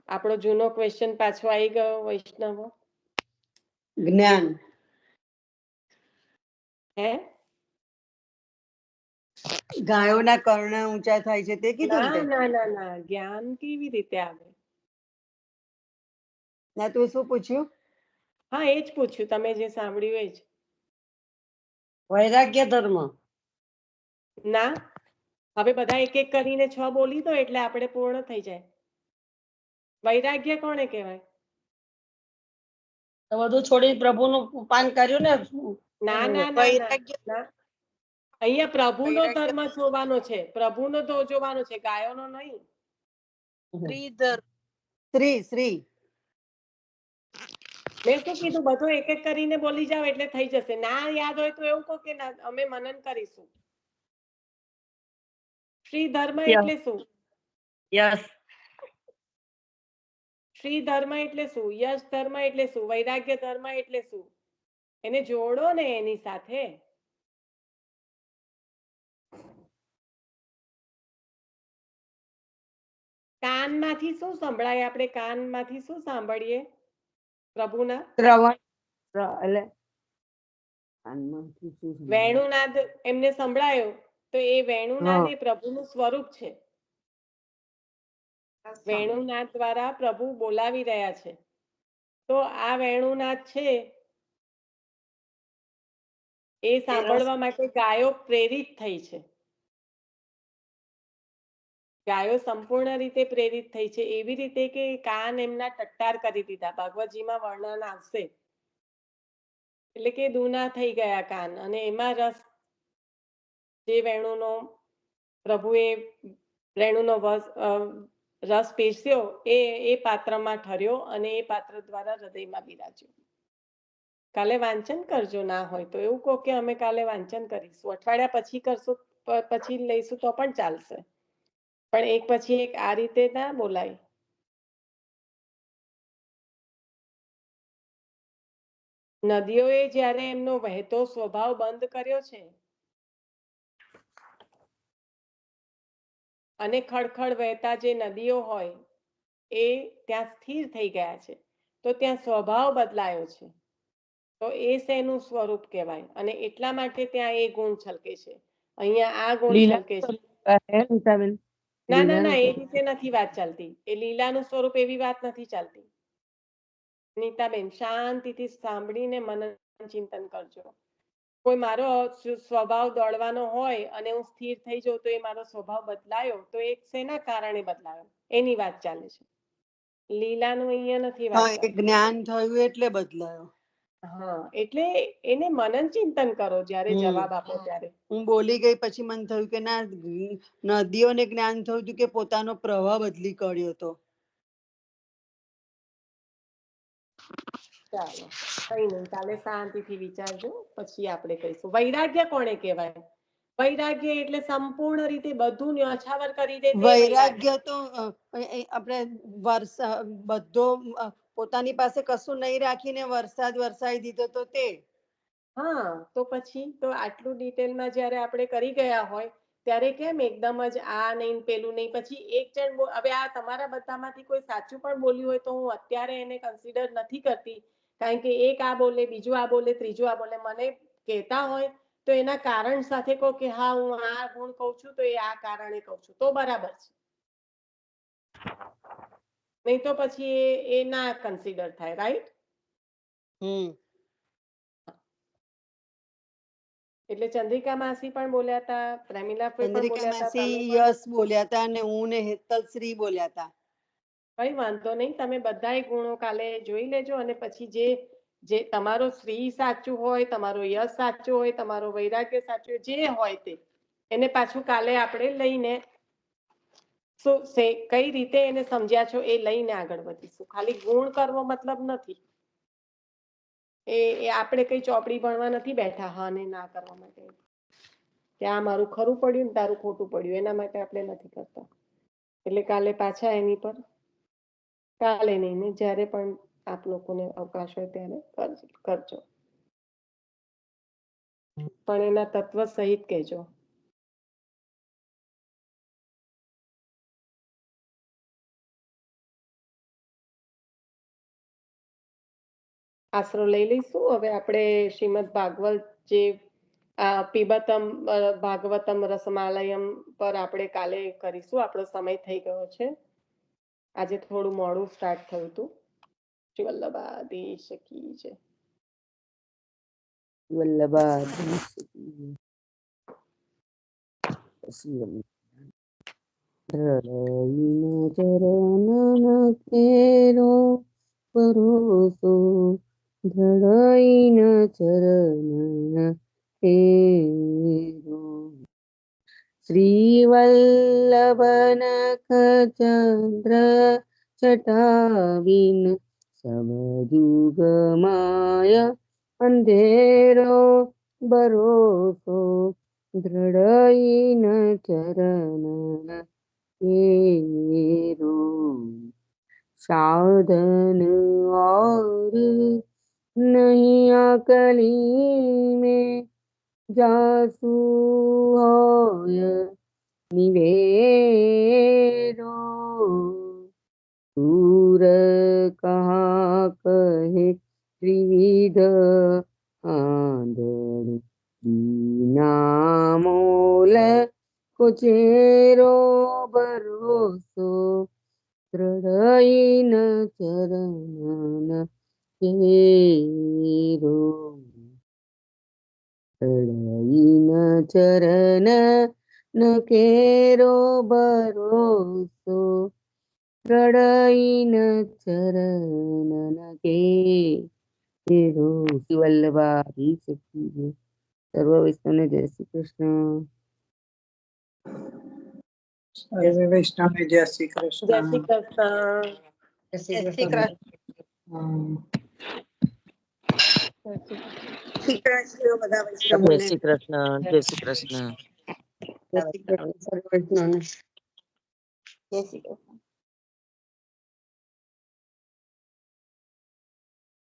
આપણો જૂનો ક્વેશ્ચન પાછો આવી ગયો વૈષ્ણવો. જ્ઞાન. હે ગાયોના કર્ણ ઊંચા થાય છે તે કીધું ને ના તે? ના ના ના, જ્ઞાન કેવી રીતે આવે? ના, તું શું પૂછ્યું? હા, એ જ પૂછ્યું, તમે જે સાંભળ્યું એ જ. વૈરાગ્ય ધર્મ. ના, હવે બધા એક એક કરીને 6 બોલી દો એટલે આપણે પૂર્ણ થઈ જાય. વૈરાગ્ય કોને કહેવાય? તો બધું છોડી પ્રભુનું પાન કર્યું ને. ના ના ના ના, અહીંયા પ્રભુનો ધર્મ જોવાનો છે, પ્રભુનો તો જોવાનો છે, ગાયોનો નહીં. શ્રીધર શ્રી. મેં શું કીધું? બધું એક એક કરીને બોલી જાવ એટલે થઈ જશે. ના યાદ હોય તો એવું કહો કે અમે મનન કરીશું. શ્રી ધર્મ એટલે શું? યસ. શ્રી ધર્મ એટલે શું? યશ ધર્મ એટલે શું? વૈરાગ્ય ધર્મ એટલે શું? એને જોડો ને એની સાથે. કાનમાંથી શું સંભળાય? આપણે કાનમાંથી શું સાંભળીએ પ્રભુના? શ્રવણ એટલે વેણુનાદ એમને સંભળાયો તો એ વેણુનાદ એ પ્રભુનું સ્વરૂપ છે. વેણુનાદ દ્વારા પ્રભુ બોલાવી રહ્યા છે. તો આ વેણુનાદ છે એ સાંભળવા માટે ગાયો પ્રેરિત થઈ છે. ગાયો સંપૂર્ણ રીતે પ્રેરિત થઈ છે, એવી રીતે કે કાન એમના ટટ્ટાર કરી દીધા. ભાગવતજીમાં વર્ણન આવશે. એટલે કે દૂના થઈ ગયા કાન, અને એમાં રસ જે વેણુનો પ્રભુએ વેણુનો રસ પીરસ્યો એ પાત્રમાં ઠર્યો અને એ પાત્ર દ્વારા હૃદયમાં બિરાજ્યો. કાલે વાંચન કરજો, ના હોય તો એવું કહો કે અમે કાલે વાંચન કરીશું. અઠવાડિયા પછી કરશું, પછી લઈશું તો પણ ચાલશે, પણ એક પછી એક આ રીતે ના બોલાય. નદીઓએ જ્યારે એમનો વહેતો સ્વભાવ બંધ કર્યો છે અને ખડખડ વહેતા જે નદીઓ હોય એ ત્યાં સ્થિર થઈ ગયા છે, તો ત્યાં સ્વભાવ બદલાયો છે. તો એ શેનું સ્વરૂપ કહેવાય? અને એટલા માટે ત્યાં એ ગુણ છલકે છે. અહીંયા આ ગુણ છલકે છે. ના ના ના, એ રીતે નથી વાત ચાલતી. એ લીલાનું સ્વરૂપ એવી વાત નથી ચાલતી. નીતાબેન, શાંતિથી સાંભળીને મનન ચિંતન કરજો. કોઈ મારો સ્વભાવ દોડવાનો હોય અને હું સ્થિર થઈ જાઉં તો એ મારો સ્વભાવ બદલાયો, તો એ શેના કારણે બદલાયો એની વાત ચાલે છે. લીલાનું અહીંયા નથી વાત હા, એ ચાલતી. જ્ઞાન થયું એટલે બદલાયો. હા, એટલે એને મનન ચિંતન કરો જ્યારે જવાબ આપો ત્યારે. હું બોલી ગઈ પછી મને થયું કે ના, નદીઓને જ્ઞાન થયું હતું કે પોતાનો પ્રવાહ બદલી કાઢ્યો હતો. ચાલો, કઈ નહીં, કાલે શાંતિથી વિચારજો, પછી આપણે કહીશું. વૈરાગ્ય કોને કહેવાય? વૈરાગ્ય એટલે સંપૂર્ણ રીતે બધું ન્યોછાવર કરી દે તે વૈરાગ્ય તો આપણે બધો પોતાની પાસે કશું નહીં રાખીને વરસાવી દીધો તો તે. હા, તો પછી તો આટલું ડિટેલમાં જ્યારે આપણે કરી ગયા હોય ત્યારે કેમ એકદમ જ આ નહીં પેલું નહીં, પછી એક જણ હવે આ તમારા બધામાંથી કોઈ સાચું પણ બોલ્યું હોય તો હું અત્યારે એને કન્સિડર નથી કરતી, કારણ કે એક આ બોલે, બીજું આ બોલે, ત્રીજું આ બોલે, મને કહેતા હોય તો એના કારણ સાથે કહો કે હા હું આ ગુણ કહું છું તો એ આ કારણે કહું છું તો બરાબર છે, નહીં તો પછી એ ના કન્સિડર થાય. રાઈટ? એટલે ચંદ્રિકા માસી પણ બોલ્યા હતા, પ્રેમિલા પણ ચંદ્રિકા બોલ્યા હતા, માસી તમે પણ. યસ બોલ્યા હતા અને હું ને હેતલશ્રી બોલ્યા હતા. કઈ વાંધો નહીં, તમે બધાય ગુણો કાલે જોઈ લેજો અને પછી જે તમારો શ્રી સાચું હોય, તમારો યશ સાચું હોય, તમારો વૈરાગ્ય સાચું હોય, જે હોય તે એને પાછું કાલે આપણે લઈને કઈ રીતે એને સમજ્યા છો એ લઈને આગળ વધીશું. ખાલી ગુણ કરવો મતલબ નથી, એ આપણે કઈ ચોપડી ભણવા નથી બેઠા હા ને ના કરવા માટે કે આ મારું ખરું પડ્યું ને તારું ખોટું પડ્યું એના માટે આપણે નથી કરતા. એટલે કાલે પાછા એની પર, કાલે નહીં ને જ્યારે પણ આપ લોકોને અવકાશ હોય ત્યારે કરજો, પણ એના તત્વ સહિત કહેજો. આશરો લઈ લઈશું. હવે આપણે શ્રીમદ ભાગવત જે પીબતમ ભાગવતમ રસમાલયમ પર આપણે કાલે કરીશું. આપણો સમય થઈ ગયો છે, આજે થોડું મોડું સ્ટાર્ટ થયું હતું. શ્રી વલ્લભાધીશ કી જય. ભરોસો ધરાઈને ચરણ તેરો શ્રી વલ્લભન ચંદ્ર ચટાવીન સમજુગમાય અંધેરો ભરોસો દ્રઢઈને ચરણ तेरो साधन और नहीं अकली में जासु होय निवेरो दूर कहा कहे त्रिविध आंधर दीना मोल कुचेरो भरोસો દ્રઢઈન ચરણ કેરો દ્રઢઈન ચરણ ન કેરો ભરોસો દ્રઢઈન ચરણ ન કેરો. વલ્લભાધીશ કી જય. સર્વ વૈષ્ણવને જય શ્રી કૃષ્ણ. સર્વે વૈષ્ણવને જય શ્રી જય કૃષ્ણ. શ્રી કૃષ્ણ. જય શ્રી જય શ્રી કૃષ્ણ. શ્રી કૃષ્ણ બધા જય વૈષ્ણવોને. શ્રી કૃષ્ણ. જય શ્રી કૃષ્ણ. સર્વ વૈષ્ણવને જય શ્રી કૃષ્ણ.